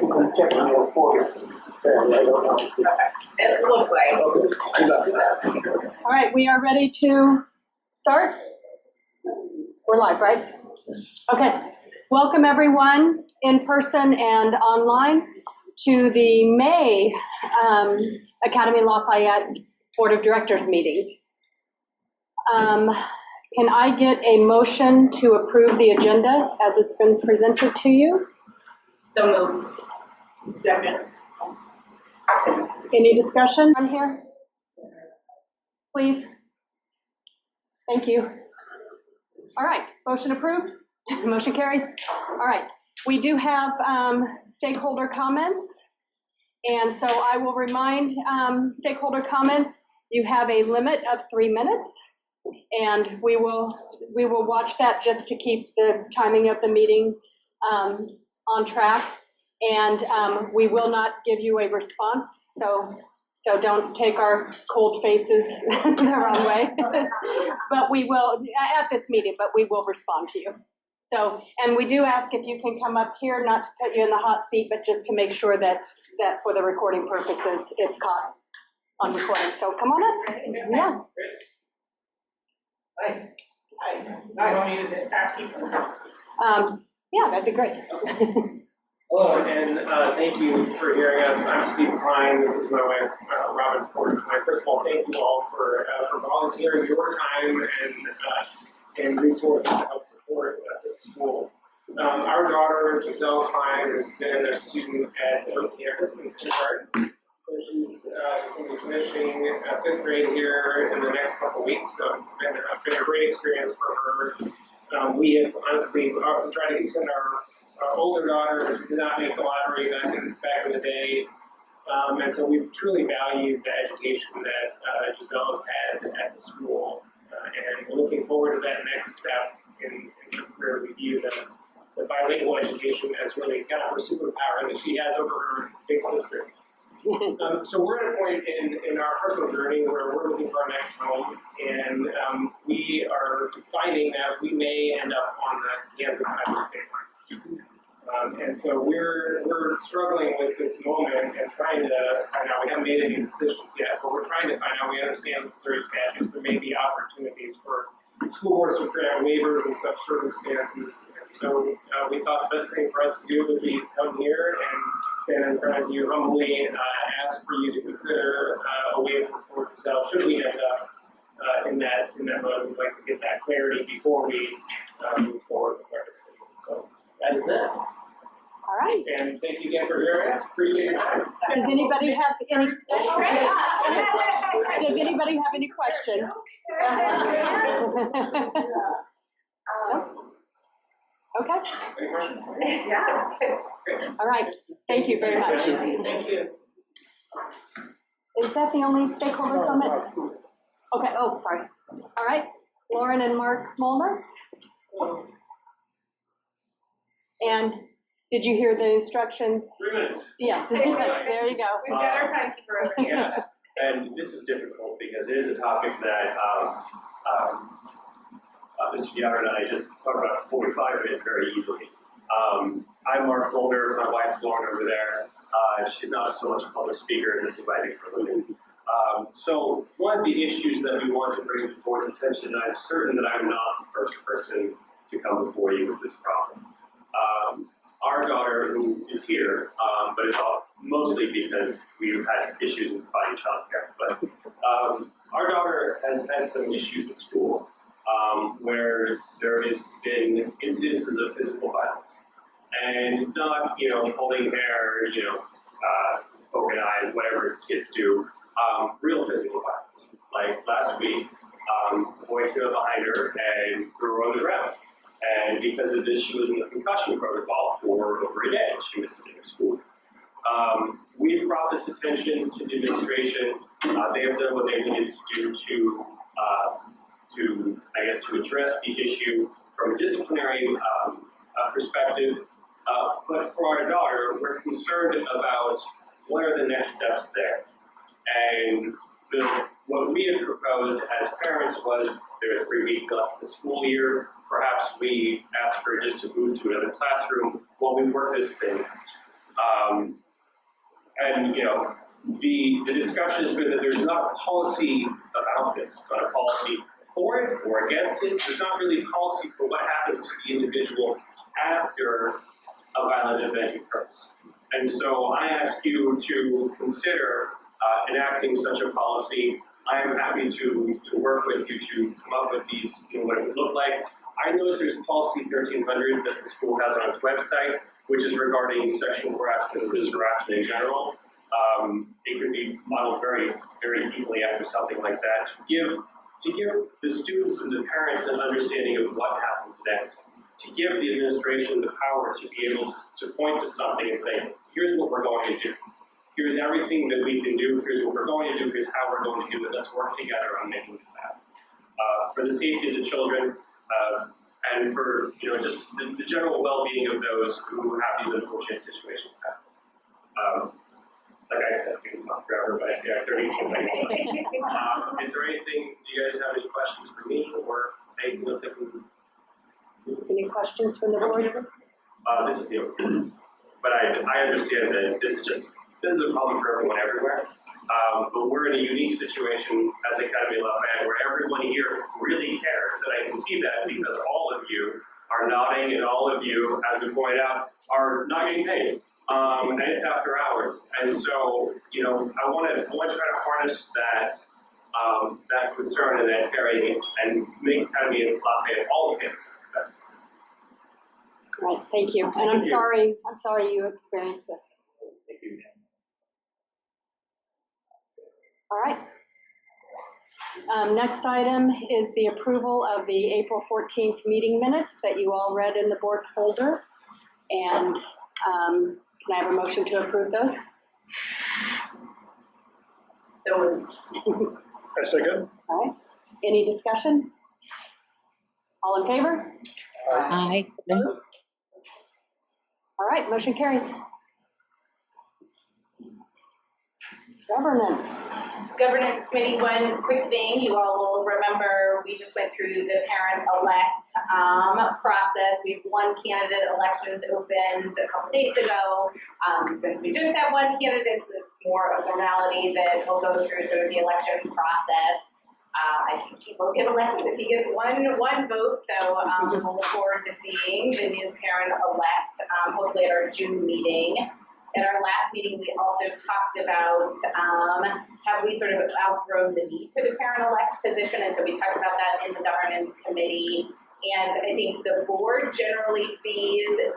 You can check on your forehead. I don't know. It looks like. Okay. All right, we are ready to start? We're live, right? Okay. Welcome everyone in person and online to the May Academy Lafayette Board of Directors meeting. Can I get a motion to approve the agenda as it's been presented to you? So moved. Second. Any discussion on here? Please. Thank you. All right, motion approved. Motion carries. All right, we do have stakeholder comments. And so I will remind stakeholder comments, you have a limit of 3 minutes. And we will watch that just to keep the timing of the meeting on track. And we will not give you a response, so don't take our cold faces the wrong way. But we will, at this meeting, but we will respond to you. So, and we do ask if you can come up here, not to put you in the hot seat, but just to make sure that for the recording purposes, it's caught on recording. So come on up. Yeah. I don't need to attack people. Yeah, that'd be great. Hello, and thank you for hearing us. I'm Steve Klein. This is my wife, Robin Porter. First of all, thank you all for volunteering your time and resources to help support this school. Our daughter, Giselle Klein, has been a student at Oak campus since kindergarten. So she's going to be finishing 5th grade here in the next couple weeks. So it's been a great experience for her. We have honestly tried to send our older daughter who did not make the lottery back in the day. And so we've truly valued the education that Giselle has had at the school. And we're looking forward to that next step in her career. We view the bilingual education as really kind of her superpower that she has over her big sister. So we're at a point in our personal journey where we're looking for our next home, and we are finding that we may end up on the Kansas side of the state line. And so we're struggling with this moment and trying to find out. We haven't made any decisions yet, but we're trying to find out. We understand the Missouri statutes. There may be opportunities for school boards to grant waivers in such circumstances. And so we thought the best thing for us to do would be to come here and stand in front of you humbly, ask for you to consider a waiver for Giselle. Should we end up in that mode, we'd like to get that clarity before we move forward with our decision. So that is it. All right. And thank you again for hearing us. Appreciate your time. Does anybody have any questions? Okay. Any questions? Yeah. All right. Thank you very much. Thank you. Is that the only stakeholder comment? Okay. Oh, sorry. All right. Lauren and Mark Molnar. And did you hear the instructions? 3 minutes. Yes. Yes. There you go. We've got our timekeeper over here. Yes, and this is difficult because it is a topic that Mr. Yoder and I just talked about 45 minutes very easily. I'm Mark Boulder, my wife Lauren over there. She's not so much a public speaker, and this is what I do for a living. So one of the issues that we want to bring to the board's attention, and I'm certain that I'm not the first person to come before you with this problem. Our daughter, who is here, but it's mostly because we've had issues with providing childcare. But our daughter has had some issues at school where there has been incidences of physical violence, and not holding hair, poking eyes, whatever kids do. Real physical violence. Like last week, a boy came up behind her and threw her on the ground. And because of this, she was in the concussion protocol for over a day. She missed a day of school. We've brought this attention to the administration. They have done what they needed to do to address the issue from a disciplinary perspective. But for our daughter, we're concerned about what are the next steps there. And what we had proposed as parents was there are 3 weeks left of the school year. Perhaps we ask her just to move to another classroom while we work this thing out. And, you know, the discussion has been that there's not a policy about this, not a policy for it or against it. There's not really policy for what happens to the individual after a violent event occurs. And so I ask you to consider enacting such a policy. I am happy to work with you to come up with these, you know, what it would look like. I notice there's policy 1300 that the school has on its website, which is regarding sexual harassment or just harassment in general. It could be modeled very, very easily after something like that to give the students and the parents an understanding of what happens next, to give the administration the power to be able to point to something and say, here's what we're going to do. Here's everything that we can do. Here's what we're going to do. Here's how we're going to do it. Let's work together on making this happen. For the safety of the children, and for, you know, just the general well-being of those who have these unfortunate situations happen. Like I said, we can talk forever, but I see I have 30 seconds. Is there anything, do you guys have any questions for me or anything else I can? Any questions from the board? This is the, but I understand that this is a problem for everyone everywhere. But we're in a unique situation as Academy Lafayette where everyone here really cares, and I can see that because all of you are nodding and all of you, as we pointed out, are not getting paid. And it's after hours. And so, you know, I want to try to harness that that concern and that caring and make Academy Lafayette all of campuses the best. All right, thank you. And I'm sorry you experienced this. Thank you. All right. Next item is the approval of the April 14th meeting minutes that you all read in the board folder. And can I have a motion to approve those? So moved. A second. All right. Any discussion? All in favor? Aye. Opposed? All right, motion carries. Governance. Governance committee, one quick thing, you all will remember, we just went through the parent-elect process. We have one candidate, elections opened a couple days ago. Since we just have one candidate, so it's more a formality that we'll go through sort of the election process. I think he will get elected if he gets one vote, so we'll look forward to seeing the new parent-elect, hopefully at our June meeting. At our last meeting, we also talked about have we sort of outgrown the need for the parent-elect position, and so we talked about that in the governance committee. And I think the board generally sees that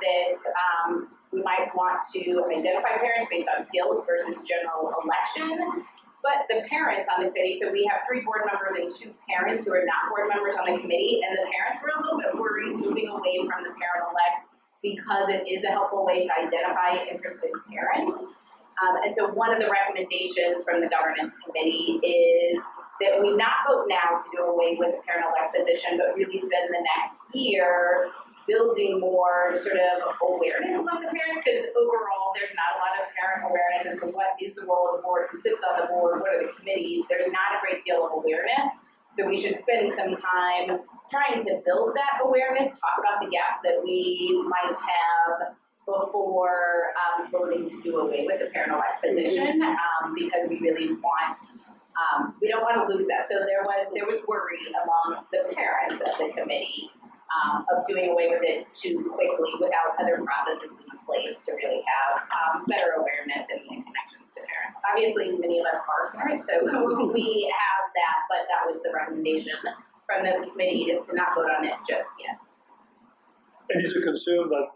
we might want to identify parents based on skills versus general election. But the parents on the committee, so we have 3 board members and 2 parents who are not board members on the committee, and the parents were a little bit worried moving away from the parent-elect because it is a helpful way to identify interested parents. And so one of the recommendations from the governance committee is that we not vote now to do away with the parent-elect position, but really spend the next year building more sort of awareness among the parents, because overall there's not a lot of parent awareness as to what is the role of the board, who sits on the board, what are the committees. There's not a great deal of awareness. So we should spend some time trying to build that awareness, talk about the gaps that we might have before voting to do away with the parent-elect position, because we really want, we don't want to lose that. So there was worry among the parents of the committee of doing away with it too quickly without other processes in place to really have better awareness and connections to parents. Obviously, many of us are parents, so we have that, but that was the recommendation from the committee, is to not vote on it just yet. And is a concern that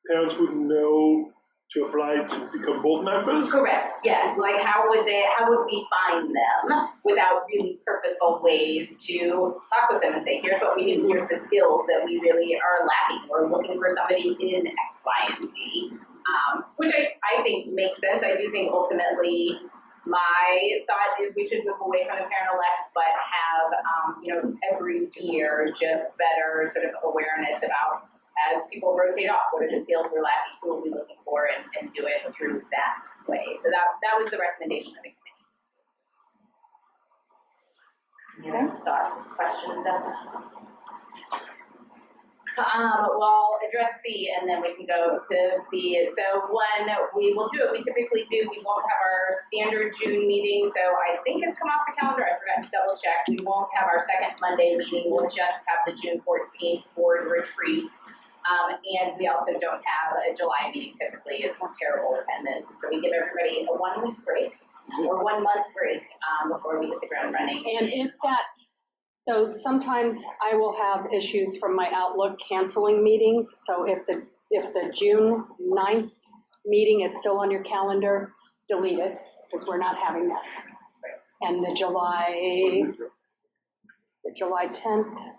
parents would know to apply to become board members? Correct, yes, like how would we find them without really purposeful ways to talk with them and say, here's what we do, here's the skills that we really are lacking, we're looking for somebody in X, Y, and Z, which I think makes sense. I do think ultimately my thought is we should move away from the parent-elect, but have, every year just better sort of awareness about, as people rotate off, what are the skills we're lacking, who are we looking for, and do it through that way. So that was the recommendation of the committee. Any other thoughts, questions? Well, address C and then we can go to B. So one, we will do it, we typically do, we won't have our standard June meeting, so I think it's come off the calendar, I forgot to double check. We won't have our second Monday meeting, we'll just have the June 14th board retreat. And we also don't have a July meeting typically, it's terrible attendance. So we give everybody a 1 week break or 1 month break before we hit the ground running. And if that's, so sometimes I will have issues from my Outlook canceling meetings. So if the June 9th meeting is still on your calendar, delete it, because we're not having that. And the July 10th?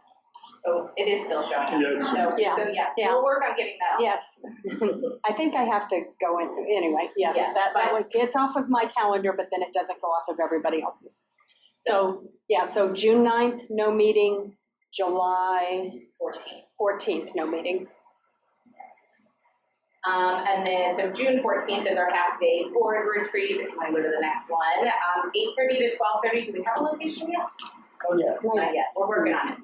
Oh, it is still showing up. Yes. So yes, Yeah. we'll work on getting that. Yes. I think I have to go in, anyway, yes, Yes, that one gets off of my calendar, but then it doesn't go off of everybody else's. So, yeah, so June 9th, no meeting, July 14th, no meeting. And then, so June 14th is our half-day board retreat. If you want to go to the next one, 8:30 to 12:30. Do we have a location yet? Oh, yeah. Not yet. We're working on it.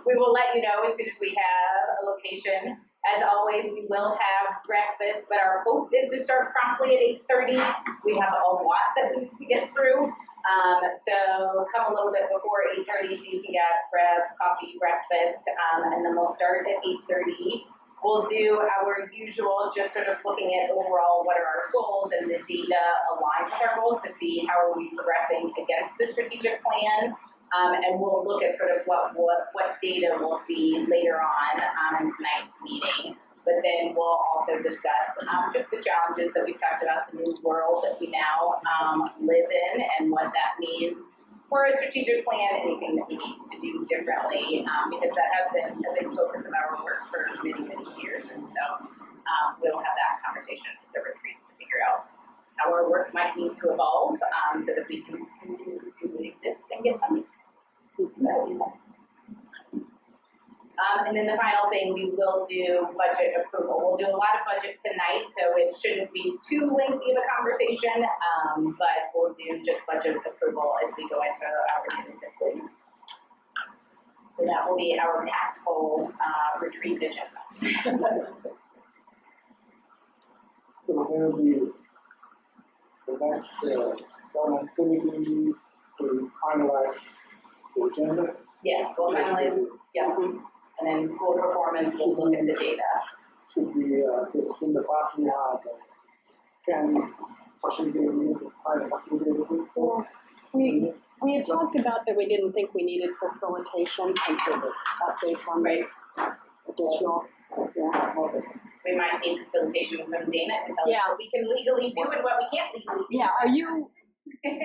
We will let you know as soon as we have a location. As always, we will have breakfast, but our hope is to start promptly at 8:30. We have a lot that we need to get through. So come a little bit before 8:30 so you can grab coffee, breakfast, and then we'll start at 8:30. We'll do our usual, just sort of looking at overall what are our goals and the data aligned with our goals to see how are we progressing against the strategic plan. And we'll look at sort of what data we'll see later on in tonight's meeting. But then we'll also discuss just the challenges that we've talked about, the new world that we now live in and what that means for a strategic plan, anything that we need to do differently, because that has been a big focus of our work for many, many years. And so we'll have that conversation at the retreat to figure out how our work might need to evolve so that we can continue to exist and get funding. And then the final thing, we will do budget approval. We'll do a lot of budget tonight, so it shouldn't be too lengthy of a conversation, but we'll do just budget approval as we go into our new fiscal year. So that will be our impactful retreat agenda. So when will the next governance committee to finalize the agenda? Yes, we'll finalize, yeah. And then school performance, we'll look at the data. Should be, just in the past we have, can facilitate, We had talked about that we didn't think we needed facilitation since it's updates on the additional, yeah. We might need facilitation from Dana to tell us Yeah. what we can legally do and what we can't legally do. Yeah,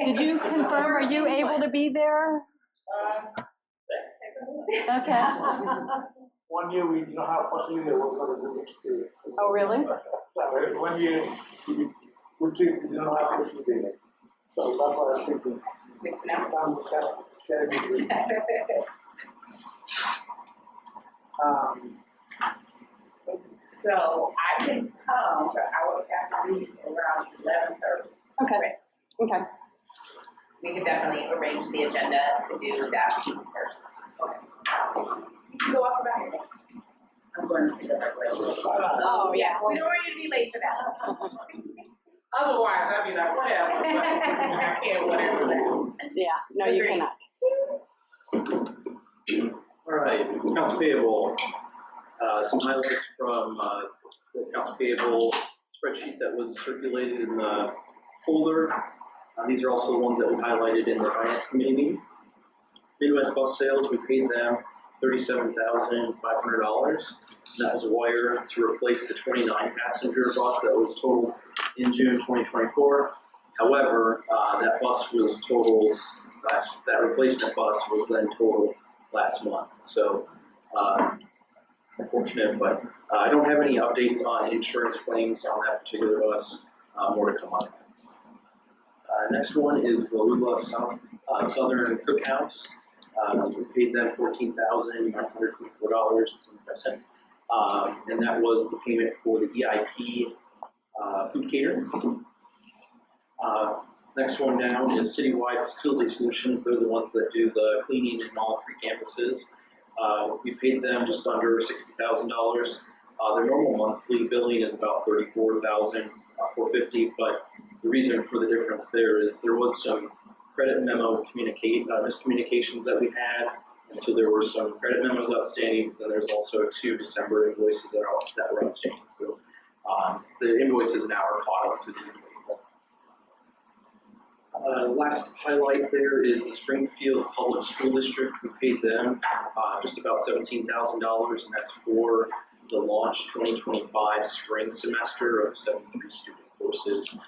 did you confirm, are you able to be there? Let's take a look. Okay. 1 year we don't have facility, we're gonna do experience. Oh, really? 1 year, we don't have facility. So that's what I was thinking. Good to know. Share it with you. So I can come, but I would have to leave around 11:30. Okay, okay. We could definitely arrange the agenda to do that piece first. You can go up about it. I'm going to pick up at breakfast. Oh, yeah. We don't want you to be late for that. Otherwise, I'd be like, whatever, but I can't, whatever now. Yeah, no, you Agreed. cannot. All right, accounts payable. Some highlights from the accounts payable spreadsheet that was circulated in the folder. These are also the ones that we highlighted in the finance committee meeting. Midwest Bus Sales, we paid them $37,500. That was a wire to replace the 29 passenger bus that was totaled in June 2024. However, that bus was totaled that replacement bus was then totaled last month. So unfortunate, but I don't have any updates on insurance claims on that particular bus. More to come on. Next one is the Lula Southern Cookhouse. We paid them $14,924.75. And that was the payment for the EIP food catering. Next one down is Citywide Facility Solutions. They're the ones that do the cleaning in all 3 campuses. We paid them just under $60,000. Their normal monthly billing is about $34,450, but the reason for the difference there is there was some credit memo miscommunications that we had, and so there were some credit memos outstanding. Then there's also 2 December invoices that were outstanding. So the invoices now are caught up to the last highlight there is the Springfield Public School District. We paid them just about $17,000, and that's for the Launch 2025 spring semester of 73 student courses.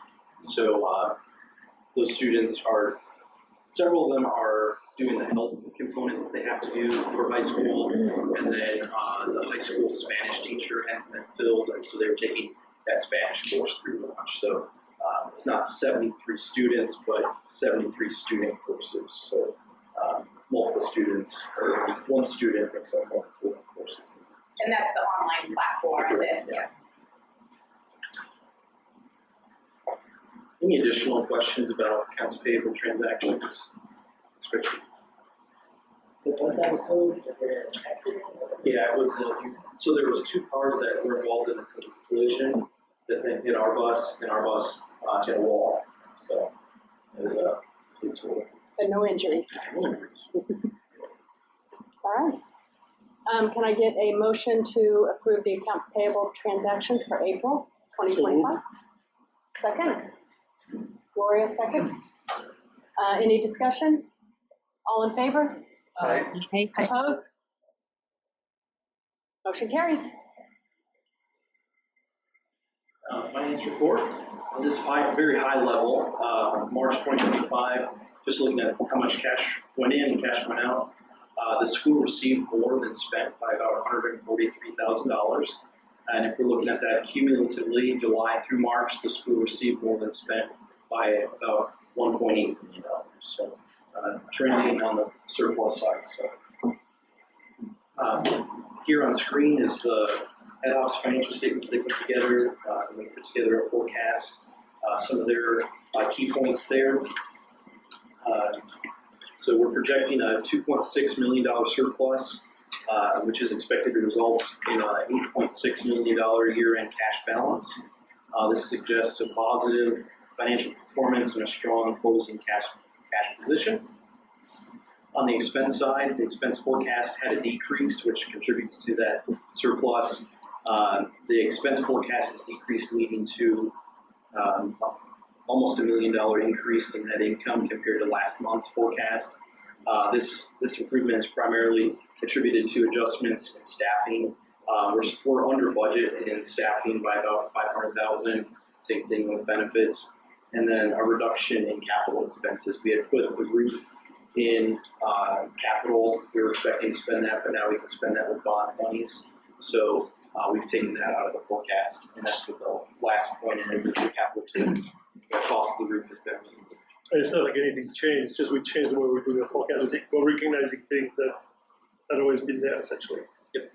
So those students several of them are doing the health component that they have to do for high school, and then the high school Spanish teacher hadn't been filled, and so they were taking that Spanish course through Launch. So it's not 73 students, but 73 student courses. So multiple students, or one student makes up multiple courses. And that's the online platform that, yeah. Any additional questions about accounts payable transactions? That was told that there was an accident. Yeah, it was, so there was 2 cars that were involved in a collision that then hit our bus, and our bus hit a wall. So it was a complete total. But no injuries. All right. Can I get a motion to approve the accounts payable transactions for April 2025? Second. Gloria, second. Any discussion? All in favor? Opposed? Motion carries. Finance report. This is very high level. March 2025, just looking at how much cash went in and cash went out. The school received more than spent by about $143,000. And if we're looking at that cumulatively, July through March, the school received more than spent by about $1.8 million. So trending on the surplus side. So here on screen is the head office financial statements they put together. They put together a forecast. Some of their key points there. So we're projecting a $2.6 million surplus, which is expected to result in a $8.6 million year-end cash balance. This suggests a positive financial performance and a strong closing cash position. On the expense side, the expense forecast had a decrease, which contributes to that surplus. The expense forecast has decreased, leading to almost $1 million increase in net income compared to last month's forecast. This improvement is primarily attributed to adjustments in staffing. We're under budget in staffing by about $500,000. Same thing with benefits, and then a reduction in capital expenses. We had put the roof in capital. We were expecting to spend that, but now we can spend that with bond monies. So we've taken that out of the forecast, and that's what the last point is the capital expense. The cost of the roof has been removed. And it's not like anything changed, just we changed the way we're doing the forecasting. We're recognizing things that had always been there, essentially. Yep.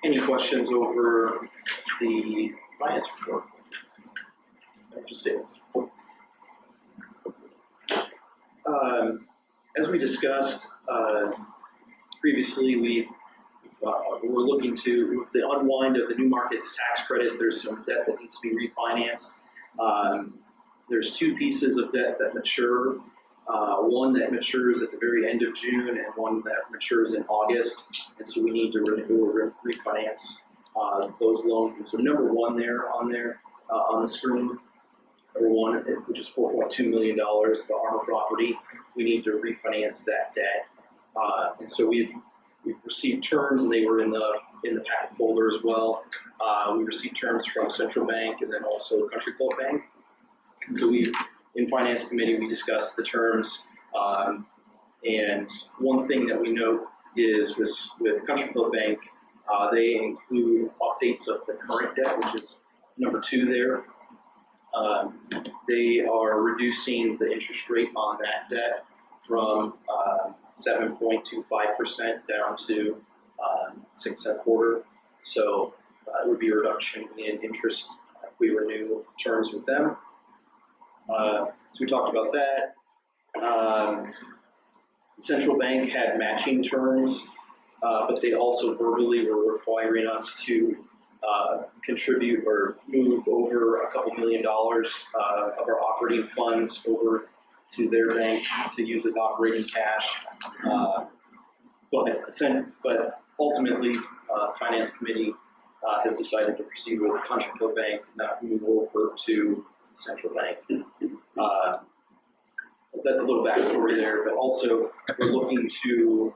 Any questions over the finance report? Financial statements. As we discussed previously, we're looking to the unwind of the New Markets tax credit. There's some debt that needs to be refinanced. There's 2 pieces of debt that mature. One that matures at the very end of June, and one that matures in August. And so we need to renew or refinance those loans. And so number 1 there on the screen, number 1, which is $4.2 million, the Armour property. We need to refinance that debt. And so we've received terms, and they were in the packet folder as well. We received terms from Central Bank and then also Country Club Bank. And so in Finance Committee, we discussed the terms. And one thing that we note is with Country Club Bank, they include updates of the current debt, which is number 2 there. They are reducing the interest rate on that debt from 7.25% down to 6.25%. So it would be a reduction in interest if we renew terms with them. So we talked about that. Central Bank had matching terms, but they also verbally were requiring us to contribute or move over a couple $1 million of our operating funds over to their bank to use as operating cash. But ultimately, Finance Committee has decided to proceed with Country Club Bank, not move over to Central Bank. That's a little backstory there, but also we're looking to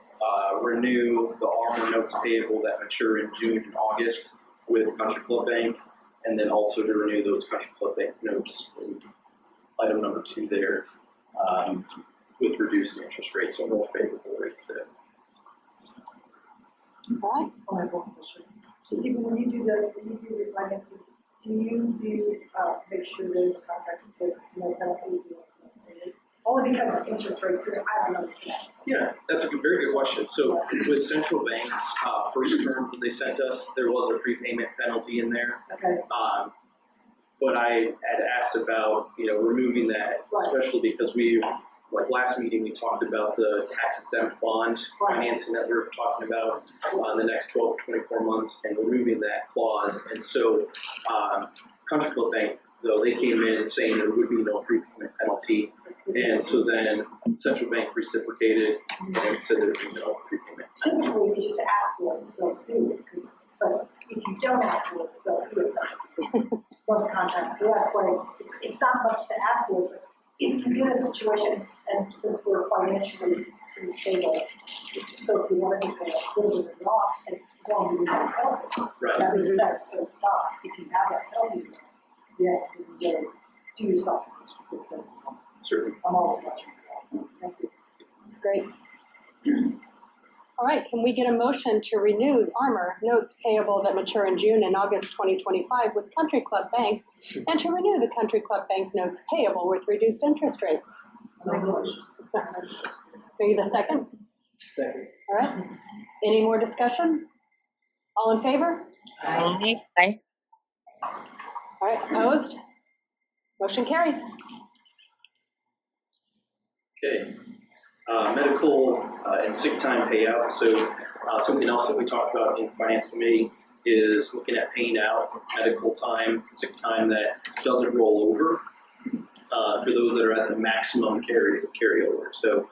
renew the ARMOR notes payable that mature in June and August with Country Club Bank, and then also to renew those Country Club Bank notes in item number 2 there with reduced interest rates, so more favorable rates there. All right. Oh, I have one question. So Stephen, when you do refinancing, do you make sure that the contract says no penalty? Only because the interest rates here, I don't understand. Yeah, that's a very good question. So with Central Bank's first terms that they sent us, there was a prepayment penalty in there. Okay. But I had asked about, removing that, Right. especially because like last meeting, we talked about the tax exempt bond Right. financing that we were talking about the next 12 to 24 months and removing that clause. And so Country Club Bank, though, they came in saying there would be no prepayment penalty. And so then Central Bank reciprocated and said there would be no prepayment. Typically, if you just ask for it, they'll do it, but if you don't ask for it, they'll do it. Most contracts, so that's why it's not much to ask for, but if you get a situation, and since we're financially pretty stable, so if you want to make a little bit of it off, and as long as you have a penalty, Right. that makes sense, but if you have that penalty, yeah, you can do yourself disservice. Certainly. I'm always watching that. Thank you. That's great. All right, can we get a motion to renew ARMOR notes payable that mature in June and August 2025 with Country Club Bank, and to renew the Country Club Bank notes payable with reduced interest rates? So much. Are you the second? Second. All right. Any more discussion? All in favor? Aye. All right, opposed? Motion carries. Okay. Medical and sick time payout. So something else that we talked about in Finance Committee is looking at paying out medical time, sick time that doesn't roll over for those that are at the maximum carryover. So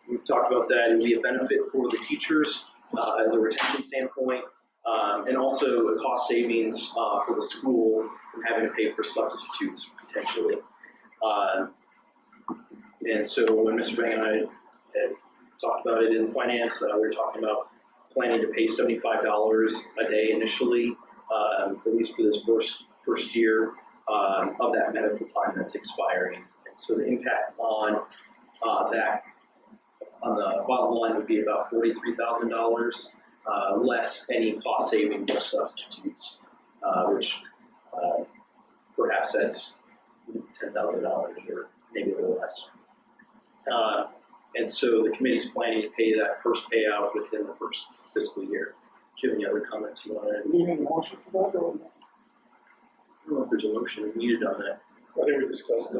we've talked about that. It would be a benefit for the teachers as a retention standpoint, and also a cost savings for the school from having to pay for substitutes potentially. And so when Mr. Bang and I had talked about it in finance, we were talking about planning to pay $75 a day initially, at least for this first year of that medical time that's expiring. And so the impact on that on the bottom line would be about $43,000, less any cost savings or substitutes, which perhaps that's $10,000 or maybe a little less. And so the committee's planning to pay that first payout within the first fiscal year. Do you have any other comments you want to add? Do you need a motion for that or? I don't know if there's a motion needed on that. I think we discussed it.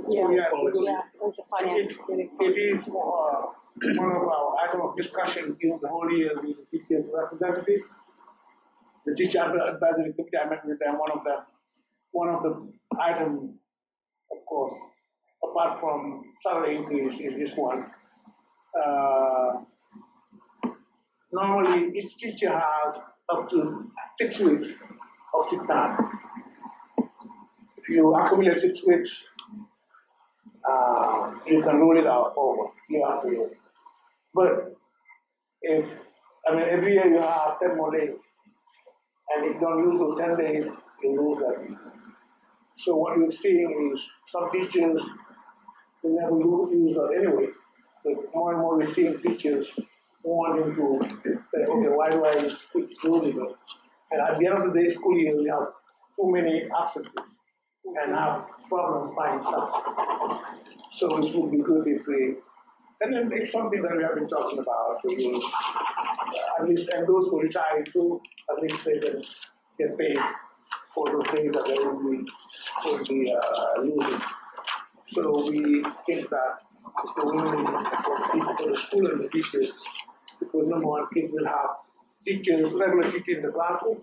Yeah. Yeah, Yeah, there's a finance committee. It is one of our item of discussion in the whole year with the teacher representative. The teacher advisory committee, I met with them, one of the items, of course, apart from salary increase is this one. Normally, each teacher has up to 6 weeks of sick time. If you accumulate 6 weeks, you can roll it out over year after year. But every year you have 10 more days, and if you don't use those 10 days, you lose that. So what you're seeing is some teachers, they never use that anyway. But more and more we're seeing teachers wanting to say, okay, why do I quit using it? And at the end of the day, school year, we have too many absences and have problems finding stuff. So it would be good if we, and then it's something that we have been talking about for years. At least, and those who retire too, at least they can get paid for those days that they will be using. So we think that is the win-win for the school and the teachers. Because number one, kids will have teachers, regular teachers in the classroom,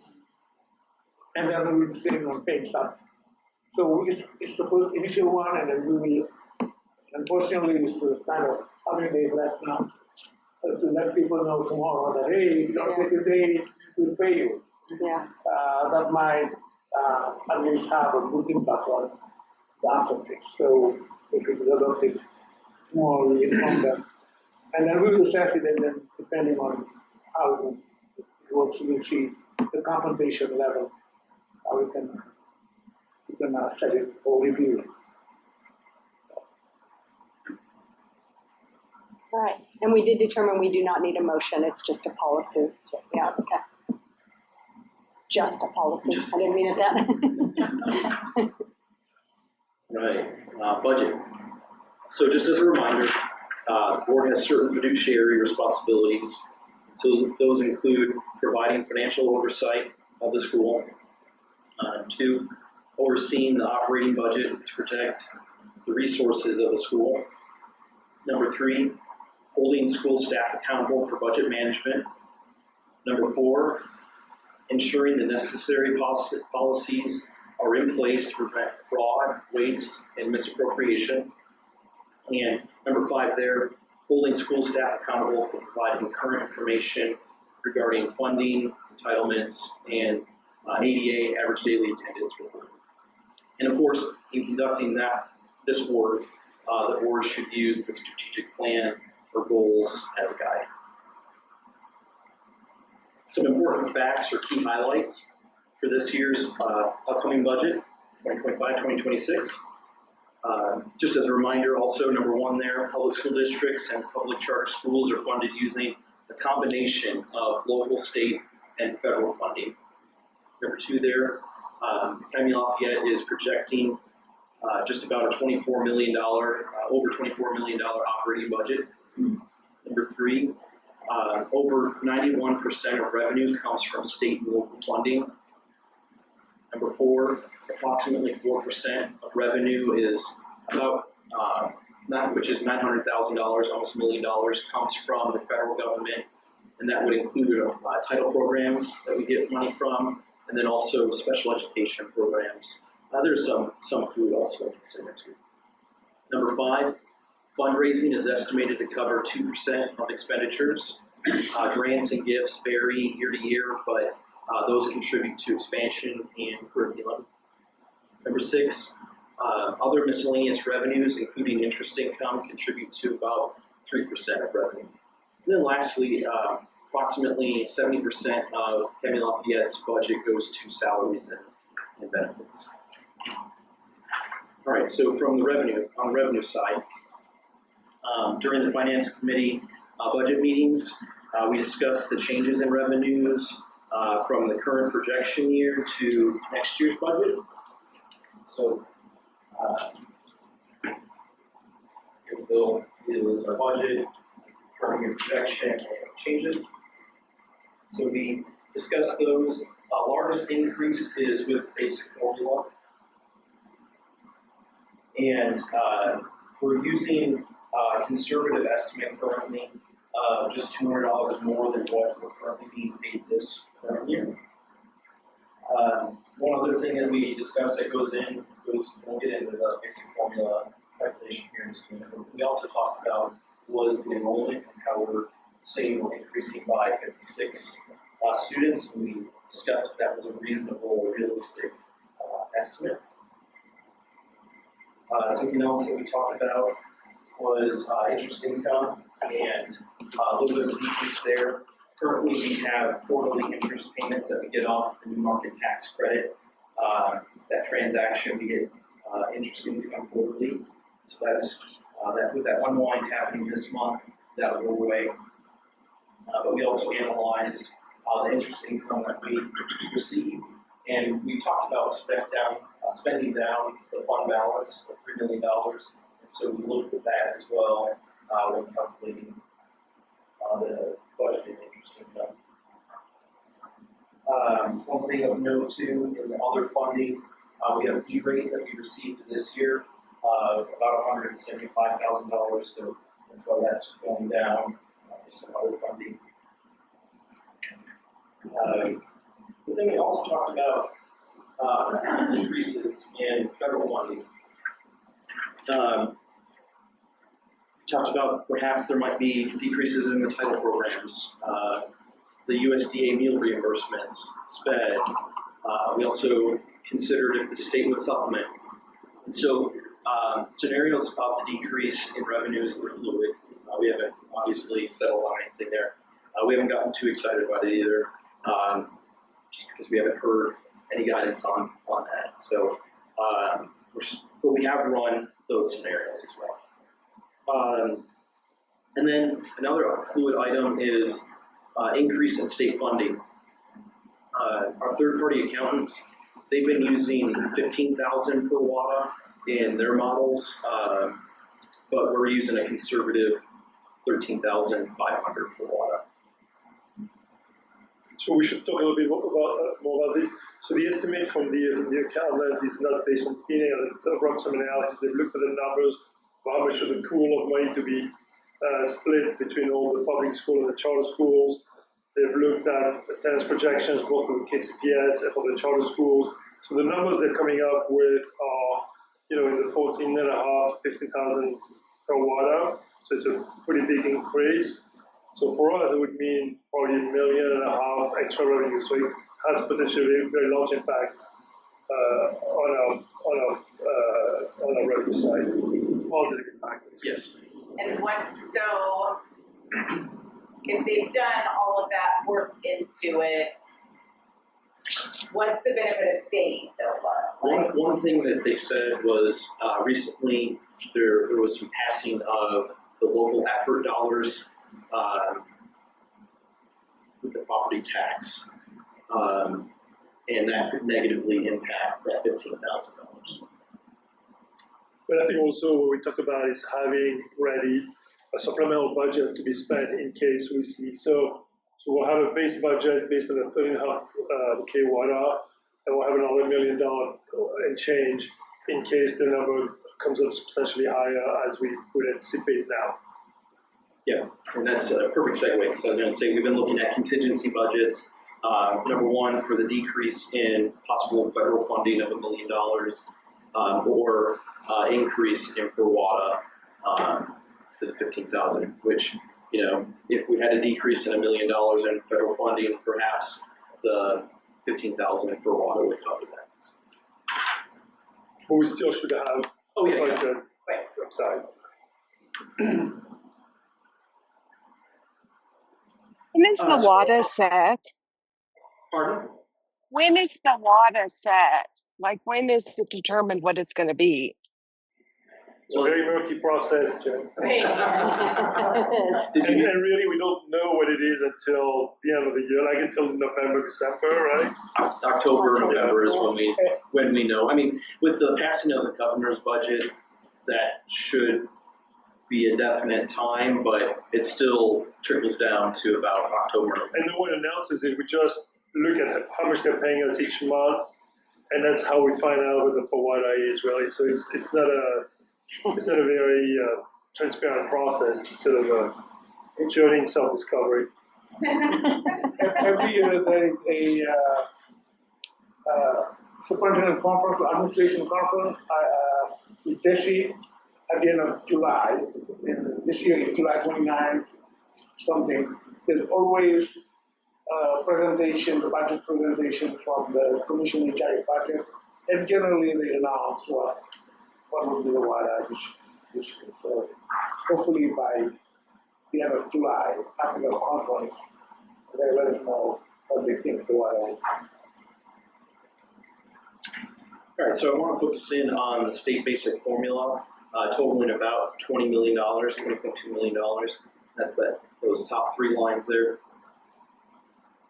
and then we will be saving on paid subs. So it's the first initial one, and then we will, unfortunately, it's kind of how many days left now, to let people know tomorrow that, hey, if you don't pay today, we'll pay you. Yeah, That might at least have a good impact on the absences. So if we develop it more, we inform them. And then we will assess it, and then depending on how it works, we'll see the compensation level, how we can set it or review it. all right. And we did determine we do not need a motion, it's just a policy. Yeah, okay. Just a policy, I didn't mean it that. Right, budget. So just as a reminder, the board has certain fiduciary responsibilities. So those include providing financial oversight of the school. 2, overseeing the operating budget to protect the resources of the school. Number 3, holding school staff accountable for budget management. Number 4, ensuring the necessary policies are in place to prevent fraud, waste, and misappropriation. And number 5 there, holding school staff accountable for providing current information regarding funding, entitlements, and ADA, average daily attendance report. And of course, in conducting this work, the board should use the strategic plan or goals as a guide. Some important facts or key highlights for this year's upcoming budget, 2025-2026. Just as a reminder also, number 1 there, public school districts and public charter schools are funded using a combination of local, state, and federal funding. Number 2 there, County Lafayette is projecting just about a $24 million, over $24 million operating budget. Number 3, over 91% of revenue comes from state and local funding. Number 4, approximately 4% of revenue is about, which is $900,000, almost $1 million, comes from the federal government, and that would include title programs that we get money from, and then also special education programs. There's some food also considered too. Number 5, fundraising is estimated to cover 2% of expenditures. Grants and gifts vary year to year, but those contribute to expansion and curriculum. Number 6, other miscellaneous revenues, including interest income, contribute to about 3% of revenue. And then lastly, approximately 70% of County Lafayette's budget goes to salaries and benefits. All right, so from the revenue side, during the Finance Committee budget meetings, we discussed the changes in revenues from the current projection year to next year's budget. So, here we go, is our budget, current year projection, and changes. So we discussed those. Largest increase is with basic formula. And we're using a conservative estimate currently of just $200 more than what we're currently being paid this current year. One other thing that we discussed that we'll get into the basic formula calculation here in just a minute. We also talked about was the enrollment and how we're saying we're increasing by 56 students. And we discussed if that was a reasonable, realistic estimate. Something else that we talked about was interest income and a little bit of decrease there. Currently, we have quarterly interest payments that we get off the new market tax credit. That transaction, we get interest income quarterly. So that's with that unwind happening this month, that will go away. But we also analyzed the interest income that we receive, and we talked about spending down the fund balance of $3 million. And so we looked at that as well when calculating the budgeted interest income. One thing of note too, in the other funding, we have E-rate that we received this year of about $175,000, so that's why that's going down. There's some other funding. But then we also talked about decreases in federal funding. We talked about perhaps there might be decreases in the title programs, the USDA meal reimbursements, SPED. We also considered if the state would supplement. And so scenarios of the decrease in revenues, they're fluid. We haven't obviously settled on anything there. We haven't gotten too excited about it either, just because we haven't heard any guidance on that. So, but we have run those scenarios as well. And then another fluid item is increase in state funding. Our third-party accountants, they've been using $15,000 per WADA in their models, but we're using a conservative $13,500 per WADA. So we should talk a little bit more about this. So the estimate from the accountant is not based on thin air. They've run some analysis. They've looked at the numbers of how much of the pool of money to be split between all the public schools and the charter schools. They've looked at attendance projections both for the KCPS and for the charter schools. So the numbers they're coming up with are, in the 14,500 to 15,000 per WADA. So it's a pretty big increase. So for us, it would mean probably $1.5 million extra revenue. So it has potentially a very large impact on our revenue side. Positive impact. Yes. And so if they've done all of that work into it, what's the benefit of staying so far? One thing that they said was recently there was some passing of the local effort dollars with the property tax, and that could negatively impact that $15,000. But I think also what we talked about is having ready a supplemental budget to be spent in case we see. So we'll have a base budget based on the 13.5K WADA, and we'll have another $1 million and change in case the number comes up substantially higher as we would anticipate now. Yeah, and that's a perfect segue. So I was going to say we've been looking at contingency budgets. Number one, for the decrease in possible federal funding of $1 million, or increase in per WADA to the 15,000. Which, if we had a decrease in $1 million in federal funding, perhaps the 15,000 per WADA would cover that. But we still should have budget upside. When is the WADA set? Pardon? When is the WADA set? Like, when is it determined what it's going to be? It's a very murky process, Jen. Right. And really, we don't know what it is until the end of the year, like until November, December, right? October, November is when we know. I mean, with the passing of the governor's budget, that should be a definite time, but it still trickles down to about October. And no one announces it. We just look at how much they're paying us each month, and that's how we find out what the WADA is really. So it's not a very transparent process. It's sort of a journey in self-discovery. Every year there is a superintendent conference, or administration conference with DESI at the end of July. And this year is July 29th, something. There's always a presentation, the budget presentation from the commission in charge of budget, and generally they announce what will be the WADA this year. So hopefully by the end of July, after the conference, they let us know what they think the WADA is. All right, so I want to focus in on the state basic formula, totaling about $20 million, $20.2 million. That's those top three lines there.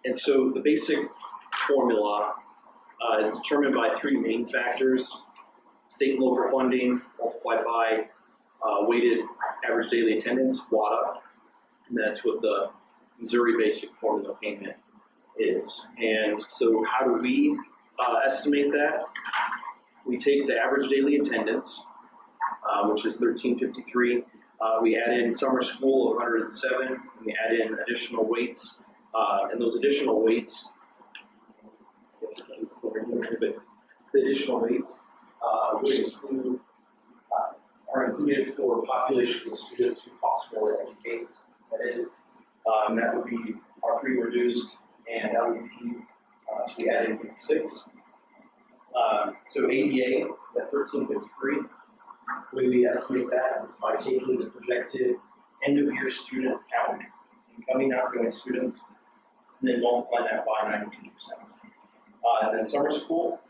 And so the basic formula is determined by three main factors: state and local funding multiplied by weighted average daily attendance, WADA, and that's what the Missouri basic formula payment is. And so how do we estimate that? We take the average daily attendance, which is 1353. We add in summer school of 107, and we add in additional weights, and those additional weights, I guess I can't use the word here, but the additional weights would include, are included for population of students who cost more to educate. That is, that would be our 3 reduced, and that would be, so we add in 56. So ADA, that 1353, the way we estimate that is by taking the projected end-of-year student count, incoming outgoing students, and then multiply that by 92%. And then summer school,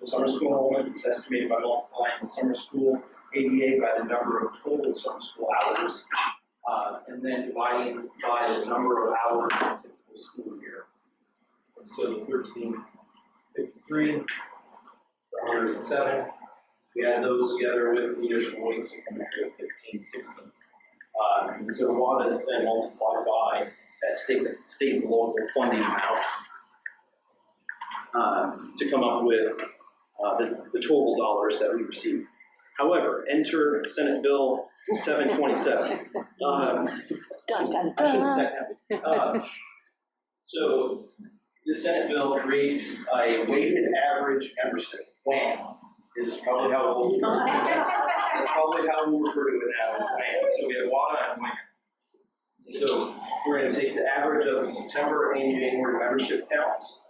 the summer school enrollment is estimated by multiplying the summer school ADA by the number of total summer school hours, and then dividing by the number of hours in a typical school year. And so the 1353, the 107, we add those together with the additional weights and come back to 1560. And so WADA is then multiplied by that state and local funding amount to come up with the total dollars that we receive. However, enter Senate Bill 727. Dun, dun, I shouldn't have dun. said that. So the Senate bill creates a weighted average membership. WAM is probably how we'll that's probably how we'll refer to it now as WAM. So we have WADA and WAM. So we're going to take the average of the September and January membership counts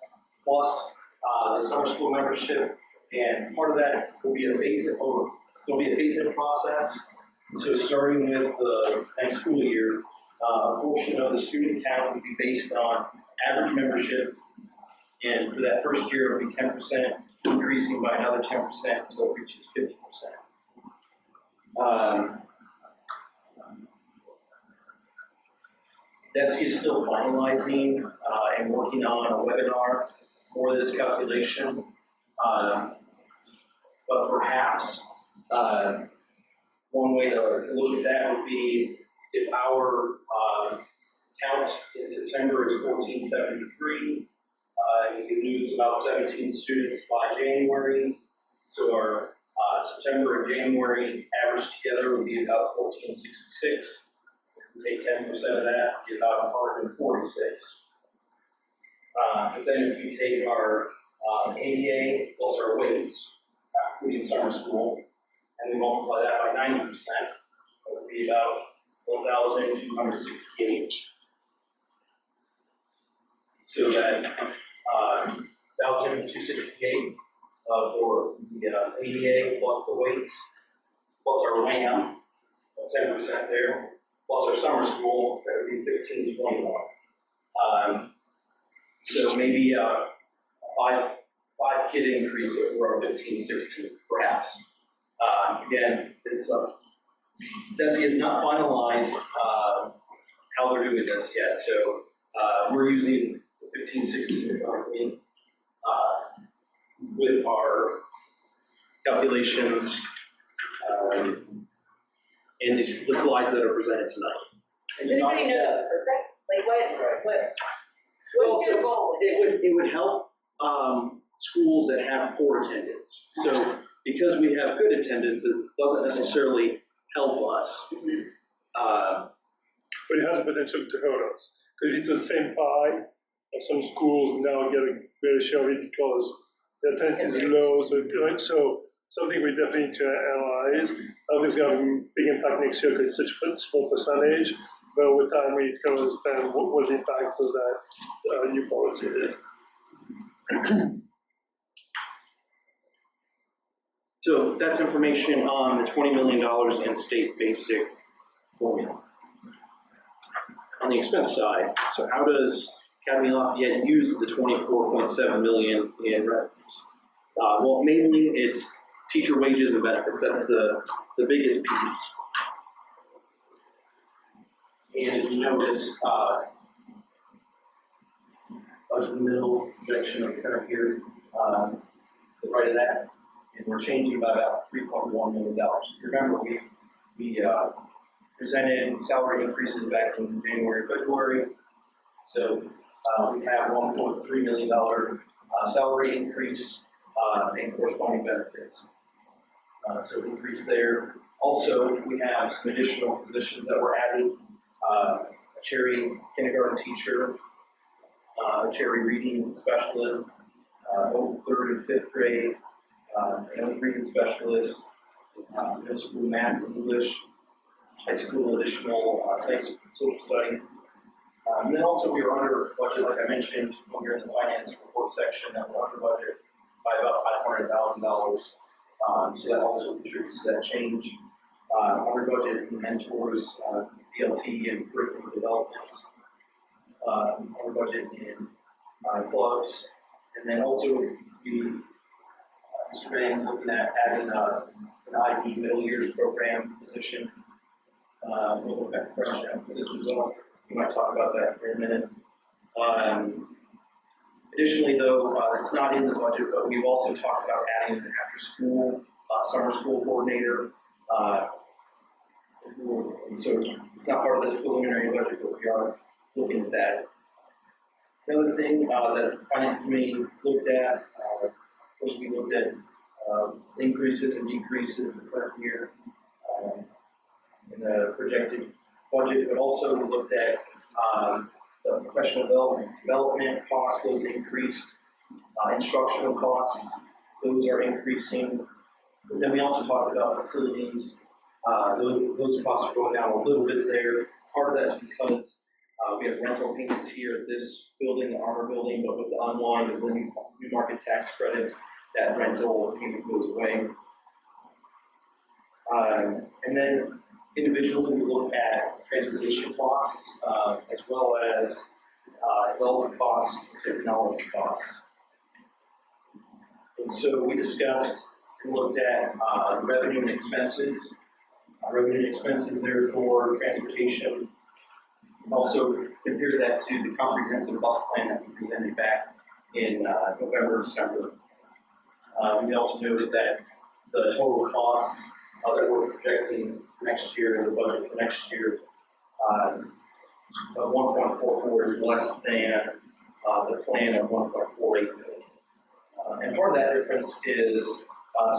plus the summer school membership, and part of that will be a phase-in process. So starting with the next school year, a portion of the student count will be based on average membership, and for that first year it'll be 10%, increasing by another 10% until it reaches 50%. DESE is still finalizing and working on a webinar for this calculation, but perhaps one way to look at that would be if our count in September is 1473, you can lose about 17 students by January. So our September and January average together would be about 1466. If we take 10% of that, it'd be about 146. But then if we take our ADA plus our weights, including summer school, and we multiply that by 90%, it would be about 1,268. So that 1,268 for the ADA plus the weights, plus our WAM, 10% there, plus our summer school, that would be 1,521. So maybe a five kid increase over our 1,560, perhaps. Again, it's DESE has not finalized how they're doing this yet, so we're using 1516 currently with our calculations and the slides that are presented tonight. Does anybody know the purpose? Like what's your goal? It would help schools that have poor attendance. So because we have good attendance, it doesn't necessarily help us. But it has the potential to hurt us. Because it's the same pie, and some schools now get a better share of it because the attendance is low. So something we definitely need to analyze. I think it's going to have a big impact next year because it's such a small percentage. But over time, we can understand what the impact of that new policy is. So that's information on the $20 million in state basic formula. On the expense side, so how does Academy Lafayette use the $24.7 million in revenues? Well, mainly it's teacher wages and benefits. That's the biggest piece. And if you notice, budget in the middle, projection of the current year, to the right of that, and we're changing by about $3.1 million. Remember, we presented salary increases back in January, February. So we have $1.3 million salary increase and corresponding benefits. So increase there. Also, we have some additional positions that we're adding, a Cherry kindergarten teacher, a Cherry reading specialist, both 3rd and 5th grade, another reading specialist, middle school math and English, high school additional social studies. And then also we were under budget, like I mentioned, when we were in the finance report section, that we're under budget by about $500,000. So that also contributes to that change. Under budget in mentors, BLT and curriculum development. Under budget in clubs. And then also Mr. Banks looking at adding an IB middle years program position. We'll look at credit emphasis as well. We might talk about that in a minute. Additionally, though, it's not in the budget, but we've also talked about adding an after-school, summer school coordinator. And so it's not part of this preliminary budget, but we are looking at that. Another thing that the Finance Committee looked at was we looked at increases and decreases in the current year in the projected budget, but also we looked at the professional development costs, those increased, instructional costs, those are increasing. But then we also talked about facilities, those costs are going down a little bit there. Part of that's because we have rental payments here at this building, the Armor building, but with the unwind of the new market tax credits, that rental payment goes away. And then individuals, we look at transportation costs, as well as development costs, technology costs. And so we discussed and looked at revenue and expenses. Revenue and expenses there for transportation. Also compare that to the comprehensive bus plan that we presented back in November, December. We also noted that the total costs that we're projecting for next year, the budget for next year, of 1.44 is less than the plan of 1.48 million. And part of that difference is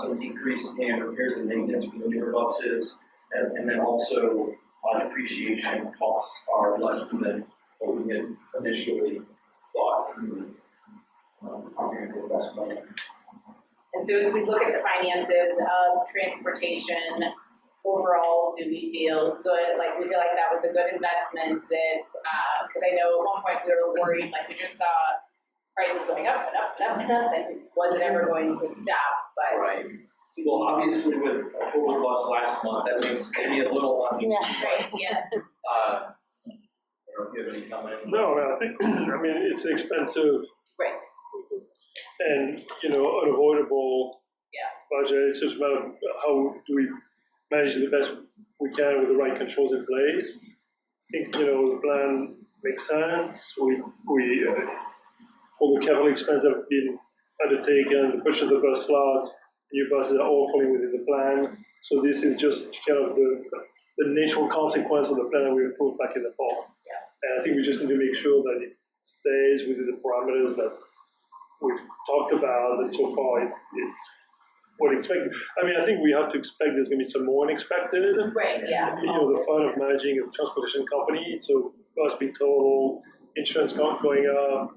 some decrease in repairs and maintenance for the newer buses, and then also depreciation costs are less than what we had initially thought in the comprehensive bus plan. And so as we look at the finances of transportation, overall, do we feel good? Like, we feel like that was a good investment that, because I know at one point we were worried, like we just saw prices going up and up and up and up, and was it ever going to stop? But right. Well, obviously with a total bus last month, that makes maybe a little uneasy. right, yeah. I don't know if you have any comment. No, I think, I mean, it's expensive. Right. And, unavoidable budget. It's just a matter of how do we manage the best we can with the right controls in place. I think, the plan makes sense. All the capital expenses have been undertaken, the purchase of the bus slot, new buses are all falling within the plan. So this is just kind of the natural consequence of the plan that we approved back in the fall. Yeah. And I think we just need to make sure that it stays within the parameters that we've talked about, and so far it's what expected. I mean, I think we have to expect there's going to be some more unexpected. Right, yeah. The fun of managing a transportation company, so cost be total, insurance cost going up,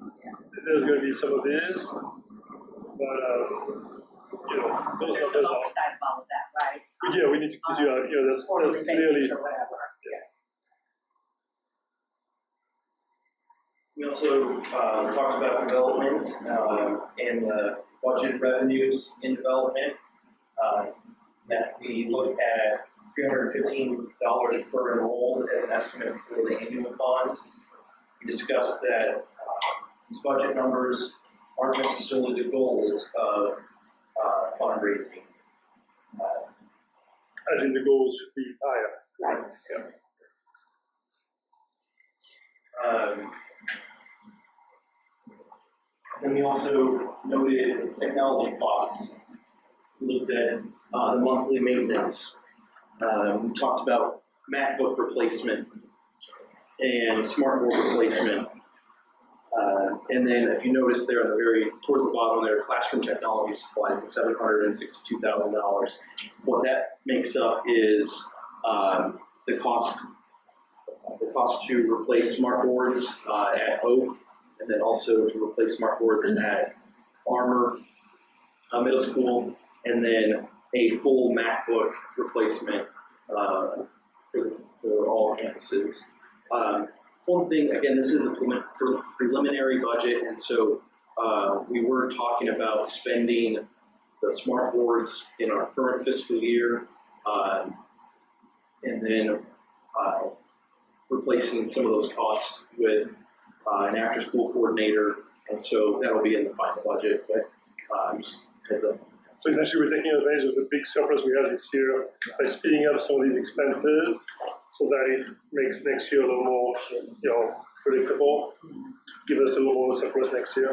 there's going to be some of this, but those There's numbers some are. upside of all of that, right? Yeah, we need to do that's Quarterly clearly. basis or whatever. We also talked about development and the budget revenues in development. That we looked at $315 per enrolled as an estimate for the annual fund. We discussed that these budget numbers aren't necessarily the goals of fundraising. As in the goals should be higher. Right. Yeah. Then we also noted technology costs. We looked at the monthly maintenance. We talked about MacBook replacement and smartboard replacement. And then if you notice there towards the bottom there, classroom technology supplies is $762,000. What that makes up is the cost to replace smart boards at Oak, and then also to replace smart boards at Armor Middle School, and then a full MacBook replacement for all campuses. One thing, again, this is a preliminary budget, and so we were talking about spending the smart boards in our current fiscal year, and then replacing some of those costs with an after-school coordinator, and so that'll be in the final budget, but just heads up. So essentially, we're taking advantage of the big surplus we had this year by speeding up some of these expenses, so that it makes next year a little more, predictable. Give us a little more surplus next year.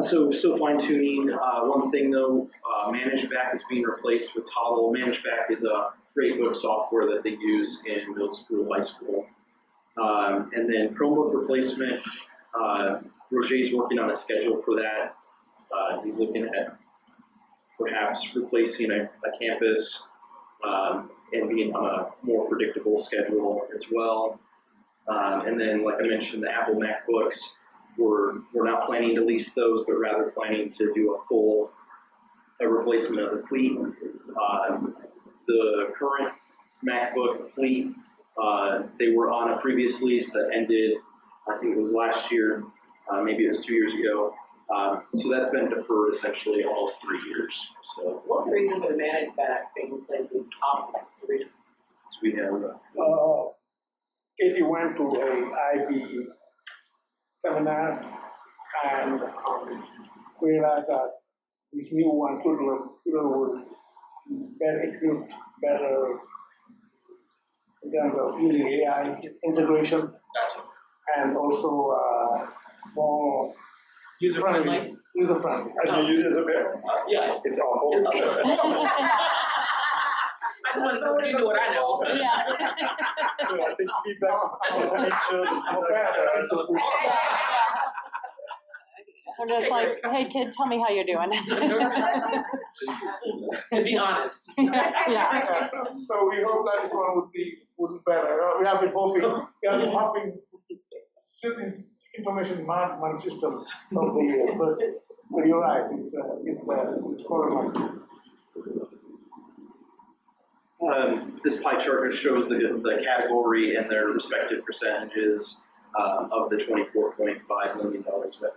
So we're still fine tuning. One thing though, ManageBack is being replaced with Toggle. ManageBack is a gradebook software that they use in middle school, high school. And then Chromebook replacement, Roger's working on a schedule for that. He's looking at perhaps replacing a campus and being on a more predictable schedule as well. And then, like I mentioned, the Apple MacBooks, we're not planning to lease those, but rather planning to do a full replacement of the fleet. The current MacBook fleet, they were on a previous lease that ended, I think it was last year, maybe it was 2 years ago. So that's been deferred essentially almost 3 years. So What's the reason for the ManageBack being replaced with Toggle? we have Katie went to a IB seminar and realized that this new one was better equipped, better in terms of using AI integration, Gotcha. and also more User-friendly? User-friendly. And you use it as a parent? Yeah. It's awful. I just want to know if you know what I know. Yeah. So I think feedback from teachers, We're just like, hey kid, tell me how you're doing. And be honest. Yeah. So we hope that this one would be better. We have been hoping certain information management system of the year, but you're right, it's problematic. This pie chart just shows the category and their respective percentages of the $24.5 million that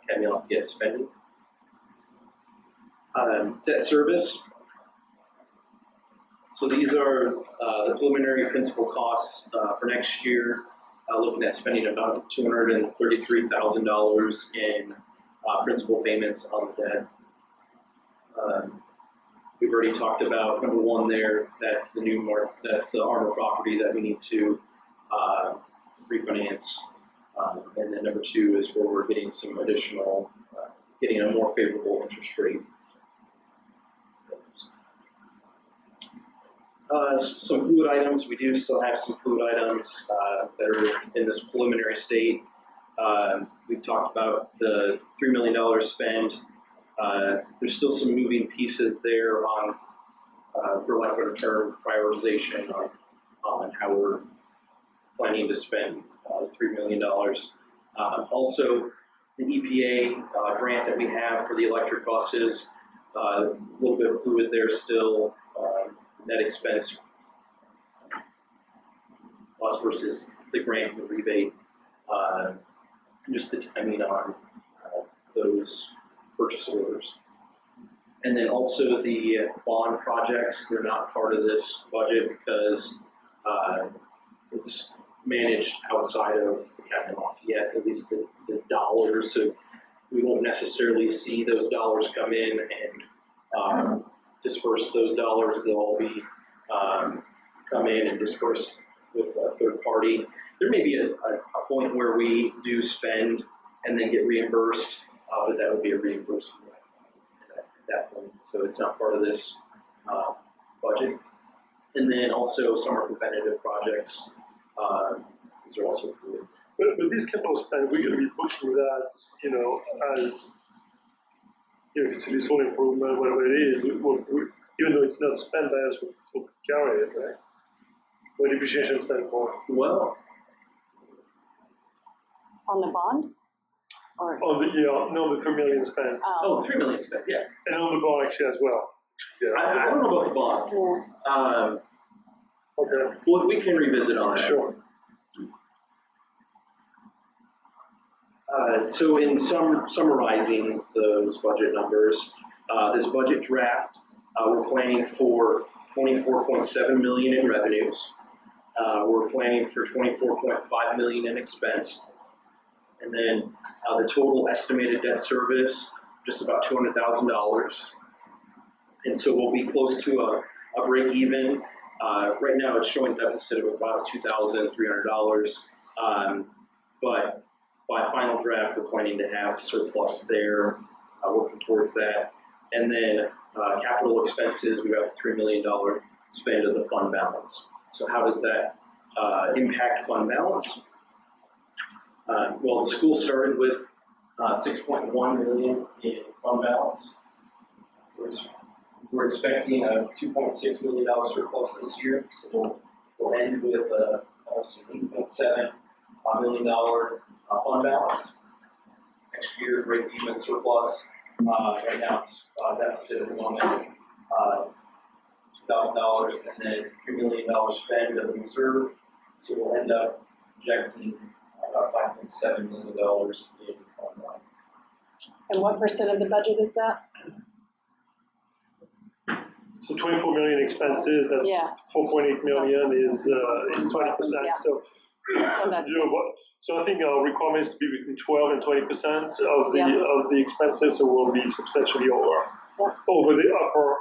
Academy Lafayette is spending. Debt service. So these are the preliminary principal costs for next year, looking at spending about $233,000 in principal payments on the debt. We've already talked about number one there. That's the Armor property that we need to refinance, and then number two is where we're getting some additional, getting a more favorable interest rate. Some fluid items. We do still have some fluid items that are in this preliminary state. We've talked about the $3 million spend. There's still some moving pieces there on, for lack of a term, prioritization on how we're planning to spend $3 million. Also, the EPA grant that we have for the electric buses, a little bit fluid there still. Net expense plus versus the grant and the rebate, and just the timing on those purchase orders. And then also the bond projects, they're not part of this budget because it's managed outside of Academy Lafayette, at least the dollars, so we won't necessarily see those dollars come in and disperse those dollars. They'll all be come in and dispersed with a third party. There may be a point where we do spend and then get reimbursed, but that would be a reimbursement at that point. So it's not part of this budget. And then also summer preventative projects. These are also fluid. But this capital spend, we're gonna be booking that, as, if it's a leasehold improvement, whatever it is, even though it's not spent by us, we'll carry it, right? From a depreciation standpoint. Well, On the bond? Or, The 3 million spent, oh, 3 million spent, yeah. and on the bond actually as well. Yeah. I don't know about the bond. yeah, Okay, Well, we can revisit on that. sure. So in summarizing those budget numbers, this budget draft, we're planning for 24.7 million in revenues. We're planning for 24.5 million in expense. And then the total estimated debt service, just about $200,000. And so we'll be close to a break even. Right now it's showing deficit of about $2,300. But by final draft, we're planning to have surplus there, working towards that. And then capital expenses, we have a $3 million spend of the fund balance. So how does that impact fund balance? Well, the school started with 6.1 million in fund balance. We're expecting a $2.6 million surplus this year, so we'll end with a $8.7 million fund balance. Next year, break even surplus. Right now it's deficit at the moment, $2,000, and then $3 million spend of the reserve. So we'll end up projecting about $5.7 million in fund balance. and what percent of the budget is that? So 24 million expenses, that Yeah, 4.8 million is 20%, Yeah. so. so that's, So I think our requirement is to be between 12 and 20% of Yeah. the expenses, so we'll be substantially Yeah. over the upper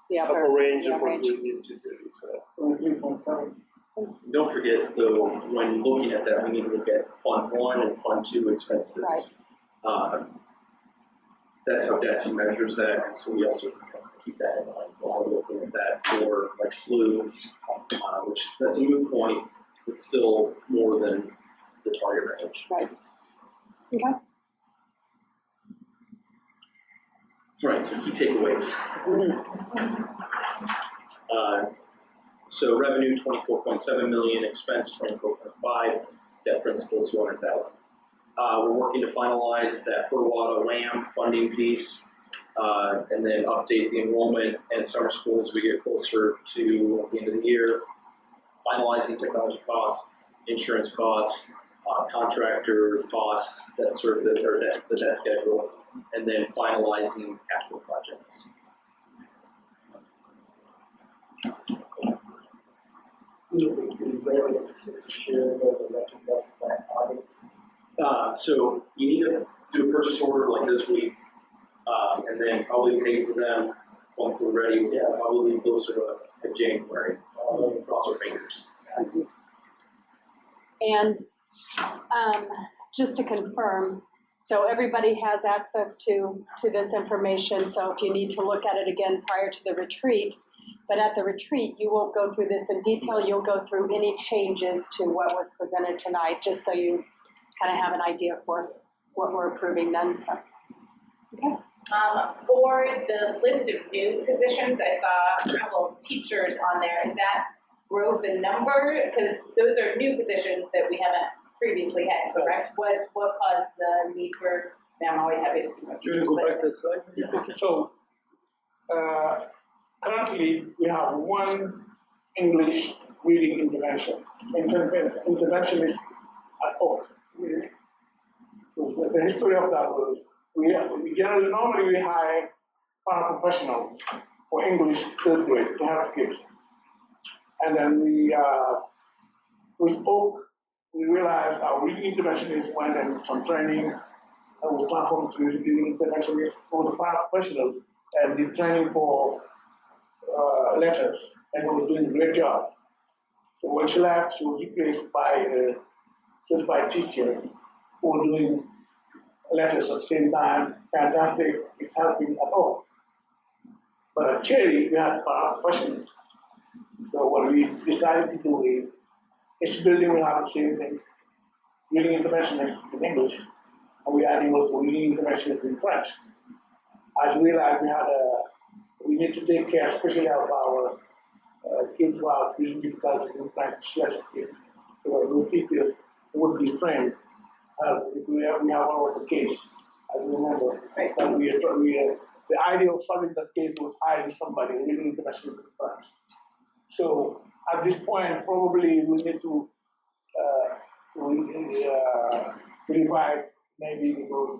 the upper range of what range. we need to do, so. Don't forget, though, when looking at that, we need to look at Fund 1 and Fund 2 expenses. Right. That's how DESI measures that, and so we also have to keep that in mind while we're looking at that for like SLU, which that's a moot point, but still more than the target range. Right. Okay. All right, so key takeaways. So revenue 24.7 million, expense 24.5, debt principal 200,000. We're working to finalize that Purwater WAM funding piece, and then update the enrollment and summer school as we get closer to the end of the year. Finalizing technology costs, insurance costs, contractor costs, that sort of the debt schedule, and then finalizing capital projects. So you need to do a purchase order like this week, and then probably pay for them once they're ready. Yeah, probably closer to January. Cross our fingers. And just to confirm, so everybody has access to this information, so if you need to look at it again prior to the retreat, but at the retreat, you won't go through this in detail, you'll go through any changes to what was presented tonight, just so you kind of have an idea for what we're approving then, so. Okay. For the list of new positions, I saw a couple of teachers on there. Is that growth in number? Because those are new positions that we haven't previously had, correct? What caused the need for, I'm always happy to see more. Do you want to go back to that slide? Yeah, okay, so, currently, we have one English reading intervention. Interventionist at Oak. So the history of that was, we generally, normally we hire paraprofessionals for English third grade to help kids. And then with Oak, we realized our reading interventionists went and some training, and we transformed to reading interventionists for the paraprofessionals and did training for letters, and we were doing a great job. So when she left, she was replaced by a certified teacher who was doing letters at the same time. Fantastic, it's helping at all. But at Cherry, we had paraprofessionals. So what we decided to do is each building will have the same thing, reading interventionist in English, and we're adding also reading interventionist in French. As we realized we need to take care, especially of our kids who are reading difficulties in French, special kids. So those teachers would be trained. We have one of the case, I remember, that the idea of solving that case was hiring somebody reading international in French. So at this point, probably we need to revise, maybe because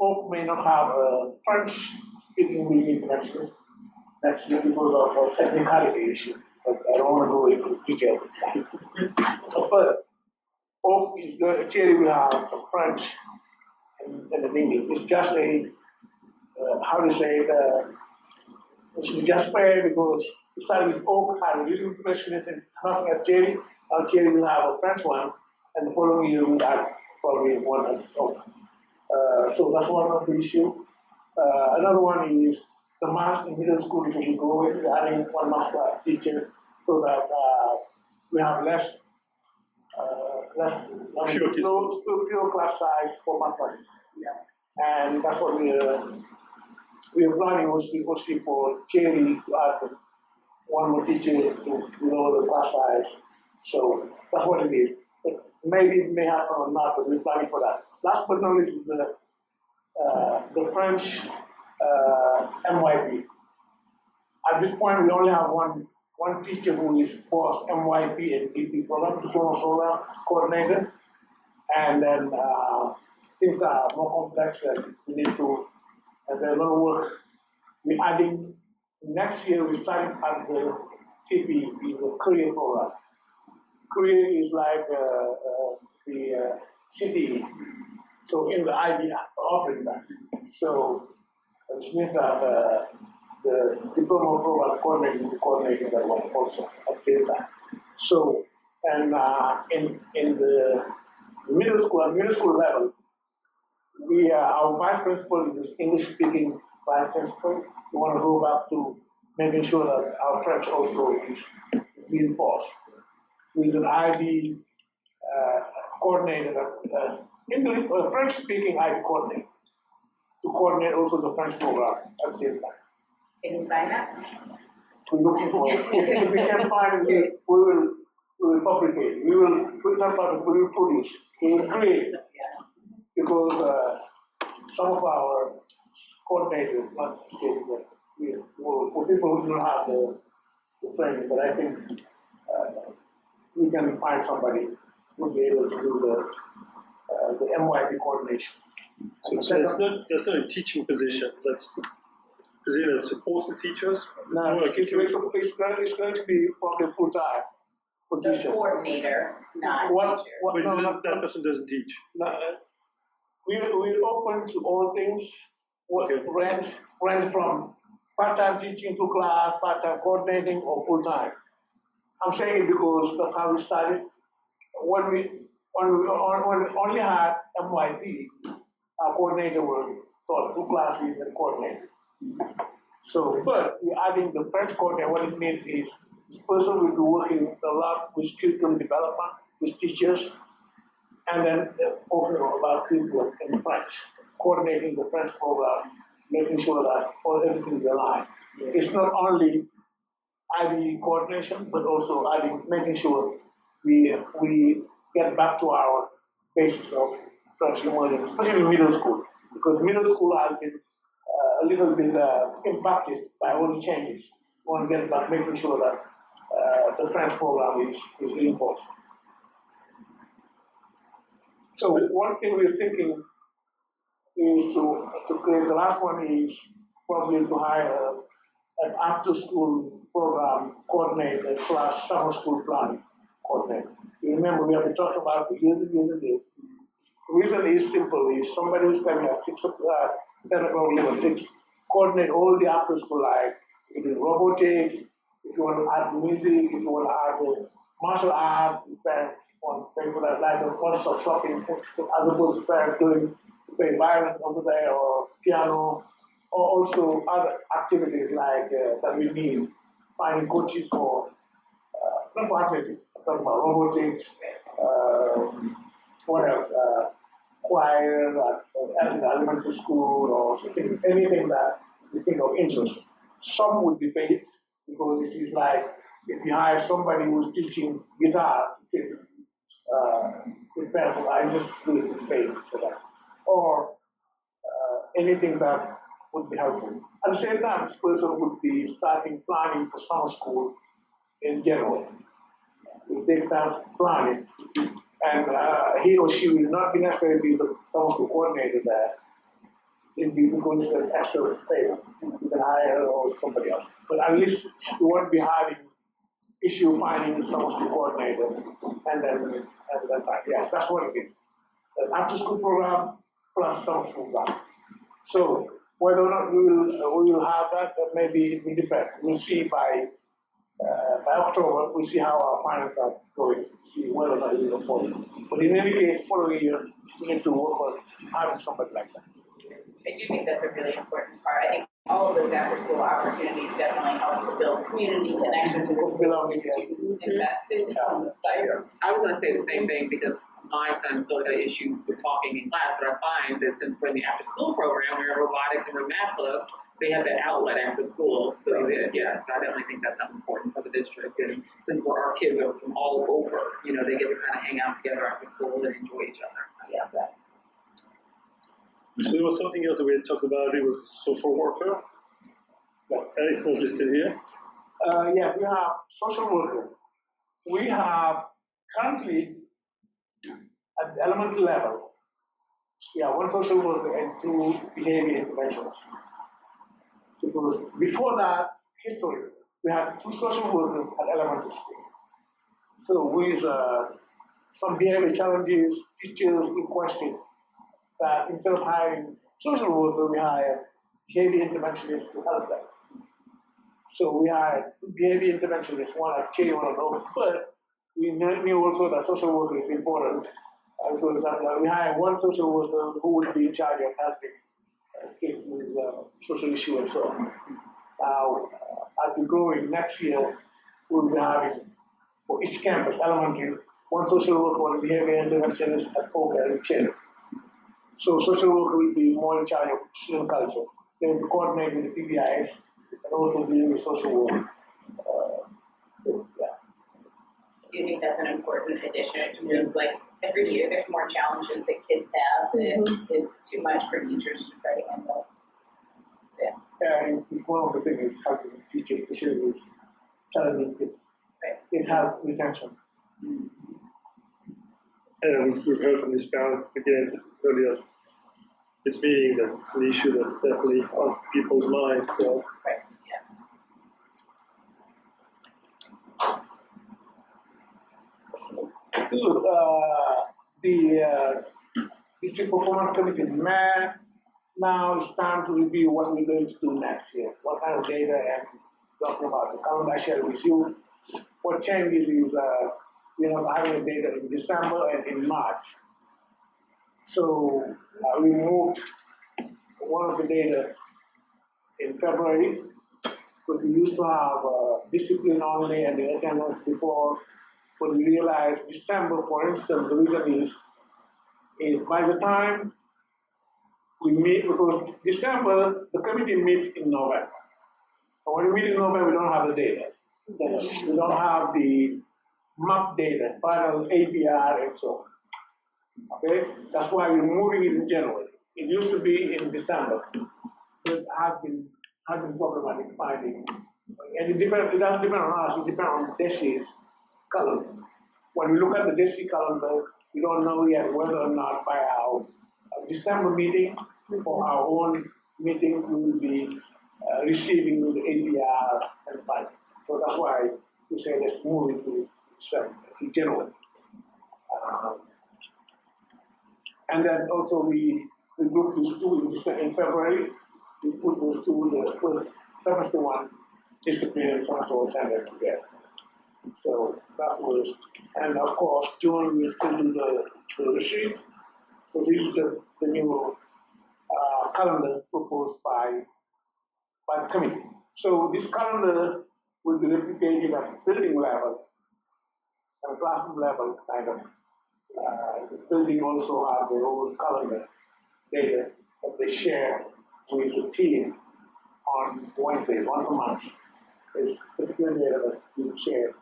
Oak may not have a French-speaking reading international. That's because of a technicality issue, but I don't want to go into detail this time. But Oak is going, Cherry will have French and an English. It's just a, how to say it, it's just fair because we started with Oak, had a reading international and nothing at Cherry. Now Cherry will have a French one, and the following year we'll have probably one at Oak. So that's one of the issue. Another one is the math in middle school will be growing, adding one math teacher so that we have less pure class size for mathematics. Yeah. And that's what we are planning also for Cherry to add one more teacher to lower the class size. So that's what it is. But maybe it may happen or not, but we're planning for that. Last but not least, the French MYP. At this point, we only have one teacher who is both MYP and DP program, diploma program coordinator, and then things are more complex and we need to, and there's a lot of work. We're adding, next year we're starting at the CP, the career program. Career is like the CTE, so in the IB offering that. So which means that the diploma program coordinating that one also at the same time. So, and in the middle school level, our vice principal is English-speaking vice principal. We want to go back to making sure that our French also is reinforced. With an IB coordinator, English French-speaking IB coordinator, to coordinate also the French program at the same time. Can you find that? We're looking for it. If we can find it, we will publicate. We will produce. We will create. Because some of our coordinators, not for people who don't have the training, but I think we can find somebody who will be able to do the MYP coordination. So that's not a teaching position. That's position that supports the teachers. No, it's going to be probably full-time The position. coordinator, not teacher. But that person doesn't teach. We're open to all things. Rent from part-time teaching to class, part-time coordinating, or full-time. I'm saying it because that's how we started. When we only had MYP, our coordinator was taught 2 classes and coordinator. So, but we're adding the French coordinator. What it means is this person will be working a lot with curriculum development, with teachers, and then talking about people in French, coordinating the French program, making sure that everything is aligned. It's not only IB coordination, but also making sure we get back to our basis of French learning, especially in middle school, because middle school has been a little bit impacted by all the changes. We want to get back, making sure that the French program is reinforced. So one thing we're thinking is to create, the last one is probably to hire an after-school program coordinator / summer school planning coordinator. You remember we have been talking about it years and years and years. The reason is simple, is somebody who's coming at 10 o'clock, level 6, coordinate all the after-school, like if you do robotics, if you want to add music, if you want to add martial art, parents want to pay for that, like one-stop shopping, as opposed to parents doing play violin over there or piano, or also other activities like that we need, finding coaches for not for athletics, I'm talking about robotics, what else, choir, at an elementary school, or something, anything that you think of interest. Some would be paid, because it is like, if you hire somebody who's teaching guitar to kids, depends, I just will be paid for that. Or anything that would be helpful. At the same time, this person would be starting planning for summer school in January. It takes time planning, and he or she will not be necessarily be the summer school coordinator there. It'll be because there's extra pay. You can hire or somebody else. But at least you won't be having issue finding the summer school coordinator, and then yes, that's what it is. An after school program plus summer school program. So whether or not we will have that, maybe it will depend. We'll see by October. We'll see how our finals are going. See whether or not we will afford it. But in any case, following year, we need to work on having somebody like that. I do think that's a really important part. I think all of those after-school opportunities definitely help to build community connections with students invested in the site. I was gonna say the same thing because my son still got an issue with talking in class, but I find that since we're in the after-school program, we're in robotics and we're math club, they have that outlet after school. So yes, I definitely think that's something important for the district. And since our kids are from all over, you know, they get to kind of hang out together after school and enjoy each other. I love that. So there was something else that we had talked about. It was social worker. Alex was listed here. Yes, we have social worker. We have currently at the elementary level, one social worker and 2 behavior interventionists. Because before that history, we had 2 social workers at elementary school. So with some behavior challenges, teachers requested that instead of hiring social worker, we hire behavior interventionists to help them. So we hired 2 behavior interventionists, one at K, one at O, but we knew also that social worker is important because we hired 1 social worker who would be in charge of helping kids with social issues and so on. Now, as we grow in next year, we'll be having for each campus, elementary, 1 social worker, 1 behavior interventionist at Oak and Cherry. So social worker will be more in charge of student culture. They will coordinate with the PBIs and also deal with social work. Do you think that's an important addition? It just seems like every year there's more challenges that kids have that it's too much for teachers to try to handle. And it's one of the things helping teachers, especially with challenging kids. It helps retention. And we've heard from this parent again earlier this meeting that it's an issue that's definitely on people's minds. So. Good. The district performance committee is met. Now it's time to review what we're going to do next year. What kind of data and talking about the calendar I shared with you. What changes is we're not having the data in December and in March. So we moved one of the data in February, because we used to have discipline only and the attendance before, but we realized December, for instance, the reason is by the time we meet, because December, the committee meets in November. And when we meet in November, we don't have the data. We don't have the map data, final APR and so on. Okay? That's why we're moving it in January. It used to be in December, but has been problematic finding. And it doesn't depend on us, it depends on DESI's calendar. When we look at the DESI calendar, we don't know yet whether or not by our December meeting or our own meeting we will be receiving the APR and final. So that's why we say let's move it to January. And then also we grouped these 2 in February. We put those 2, the first semester one, discipline and semester attendance together. So that was, and of course, June we still do the retreat. So this is the new calendar proposed by the committee. So this calendar will be replicated at building level and classroom level kind of. The building also have their own calendar data that they share with the team on Wednesday, once a month. There's particular data that's being shared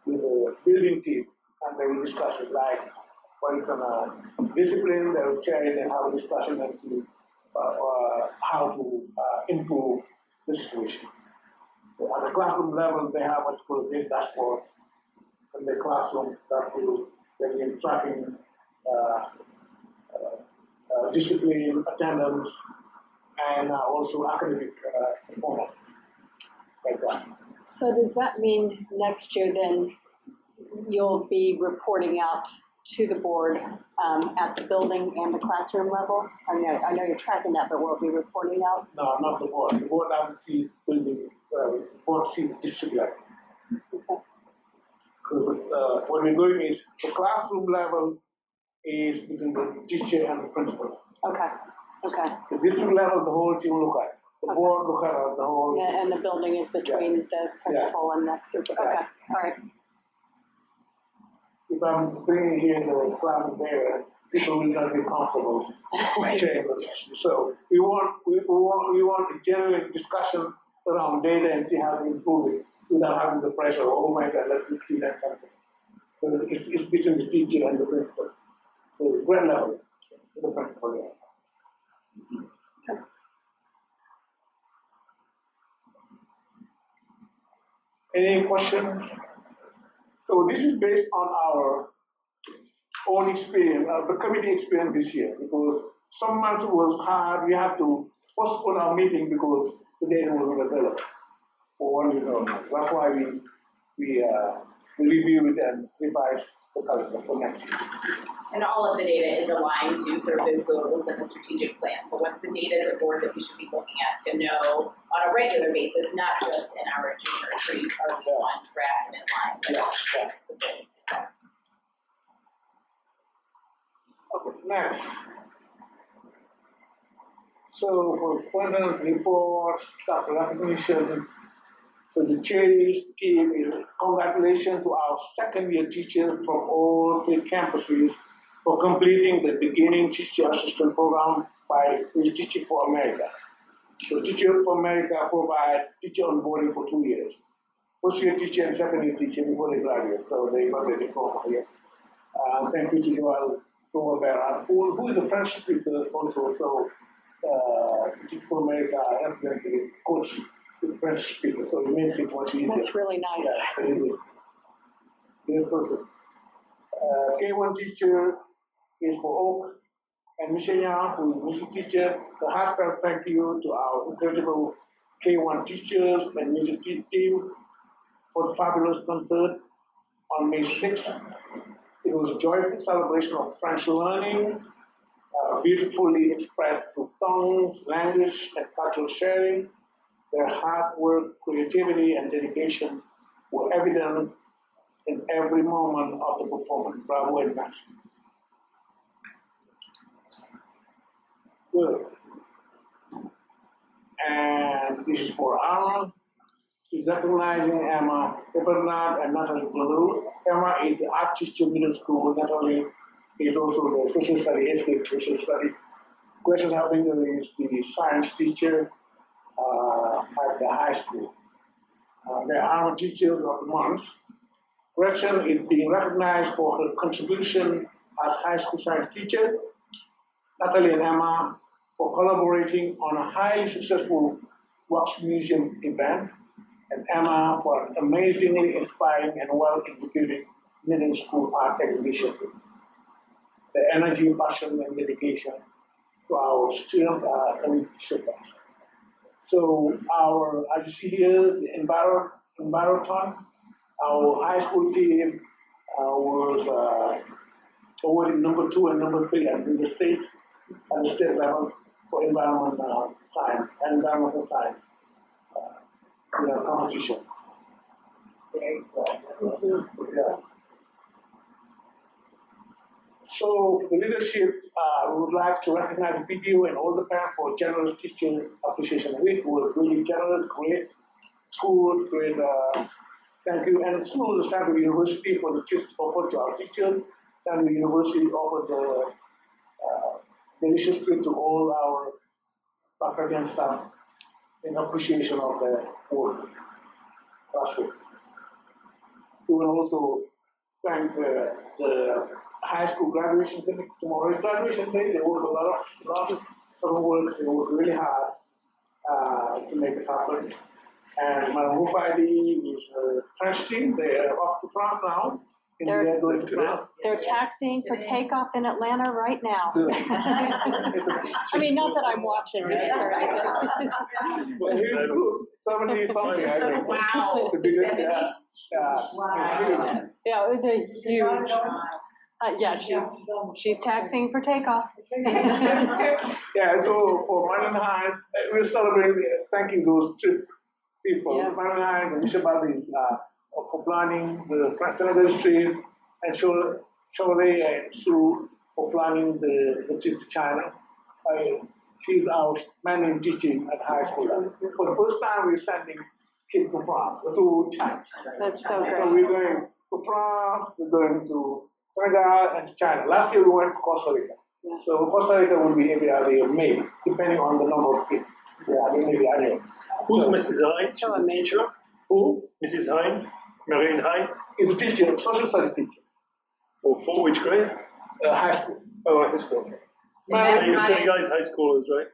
with the building team, and they will discuss it like, for instance, discipline, they will share it and have a discussion as to how to improve the situation. So at the classroom level, they have what's called a big dashboard in the classroom that will be tracking discipline, attendance, and also academic performance, like that. So does that mean next year then you'll be reporting out to the board at the building and the classroom level? I know you're tracking that, but will it be reporting out? No, not the board. The board doesn't see building, the board sees district level. Okay. Because what we're doing is the classroom level is between the teacher and the principal. Okay, okay. The district level, the whole team look at. The board look at the whole. Yeah, and the building is between the principal and the super, okay, all right. If I'm bringing here the classroom data, people will not be comfortable sharing with us. So we want a genuine discussion around data and see how to improve it without having the pressure, oh my God, let's see that something. So it's between the teacher and the principal. So grade level, the principal, yeah. Any questions? So this is based on our own experience, the committee experience this year, because some months it was hard, we had to postpone our meeting because the data was not available for 1 year. That's why we review it and revise the calendar for next year. And all of the data is aligned to sort of those goals and the strategic plan. So what's the data as a board that we should be looking at to know on a regular basis, not just in our June retreat, are we on track and in line with the goal? Okay, next. So for appointment report, staff recognition, so the cherry team is congratulations to our second year teachers from all 3 campuses for completing the beginning teacher assistant program by Teaching for America. So Teaching for America provide teacher onboarding for 2 years. First year teacher and second year teacher before they graduate, so they got the diploma here. Thank you to Joel Vera, who is the French speaker also, so Teaching for America helped them to coach the French speaker, so it makes it much easier. That's really nice. Yeah, very good. Good person. K1 teacher is for Oak and Michelle, who is music teacher. So heartfelt thank you to our incredible K1 teachers and music team for the fabulous concert on May 6th. It was a joyful celebration of French learning, beautifully expressed through songs, language, and cultural sharing. Their hard work, creativity, and dedication were evident in every moment of the performance. Bravo and Max. Good. And this is for Alma. Is recognizing Emma Bernard and Natalie Blue. Emma is the art teacher middle school. Natalie is also the social study, history, social study. Gretchen Helbinger is the science teacher at the high school. They are teachers of the month. Gretchen is being recognized for her contribution as high school science teacher. Natalie and Emma for collaborating on a highly successful Wax Museum event. And Emma for an amazingly inspiring and well-executed middle school art exhibition. The energy, passion, and dedication to our students are unsurpassed. So as you see here, the Enviroton, our high school team was awarded number 2 and number 3 at the state level for environmental science. Competition. Yeah. So the leadership, we would like to recognize the PTO and all the parents for generous teacher appreciation week. It was really generous, great, school, great Thank you. And through the Stanford University for the tips offered to our teachers, Stanford University offered the delicious treat to all our faculty and staff in appreciation of their work. Classroom. We will also thank the high school graduation committee. Tomorrow is graduation day. They work a lot of work. They work really hard to make it happen. And Madam Mufaidi is French team. They are off to France now. And they're going to France. They're taxiing for takeoff in Atlanta right now. Good. I mean, not that I'm watching this or anything. But here's good. 70 something, I think. Wow. The biggest, 70? Wow. Yeah, it was a huge, yeah, she's taxiing for takeoff. Yeah, so for Marlon Hines, we're celebrating, thanking those two people, Yeah. Marlon Hines and Misha Bali, for planning the Senegal Street, and Chole and Sue for planning the trip to China. She's our managing teaching at high school. For the first time, we're sending kids to France, to China. That's so So great. we're going to France, we're going to Senegal and China. Last year we went to Costa Rica. So Costa Rica will be every other year, May, depending on the number of kids. Yeah, maybe annual. Who's So, Mrs. Hines? She's So a amazing. teacher. who? Mrs. Hines, Marine Hines. Is a teacher, social studies teacher, For which grade? high school. Oh, high school. Marine And Hines. Senegalese high schoolers, right?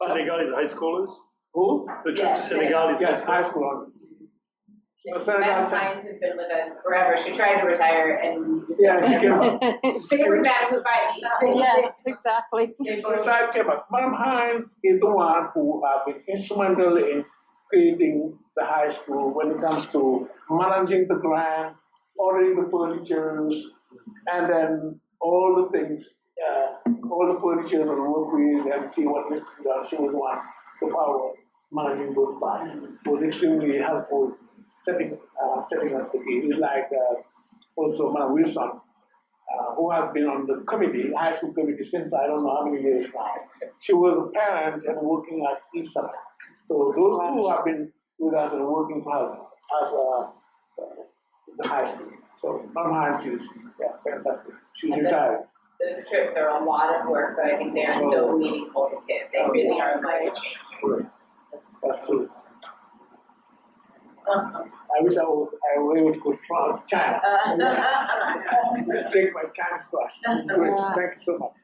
Senegalese high schoolers. Who? The trip to Senegal is Yes, high high school. school. Madam Hines has been with us forever. She tried to retire and. Yeah, she came up. Favorite Madam Mufaidi. Yes, exactly. She came up. Madam Hines is the one who has been instrumental in creating the high school when it comes to managing the grant, ordering the furnitures, and then all the things, all the furniture and work with and see what needs to be done. She was the one to power managing those parts. It was extremely helpful setting up the game. It's like also Madam Wilson, who has been on the committee, high school committee, since I don't know how many years now. She was a parent and working at Eastern. So those two have been with us and working for us as the high school. So Madam Hines is fantastic. She's And retired. Those trips are a lot of work, but I think they are so meaningful to kids. They really are life changing. That's true. I wish I was able to go to China. Take my Chinese class. Great. Thank you so much.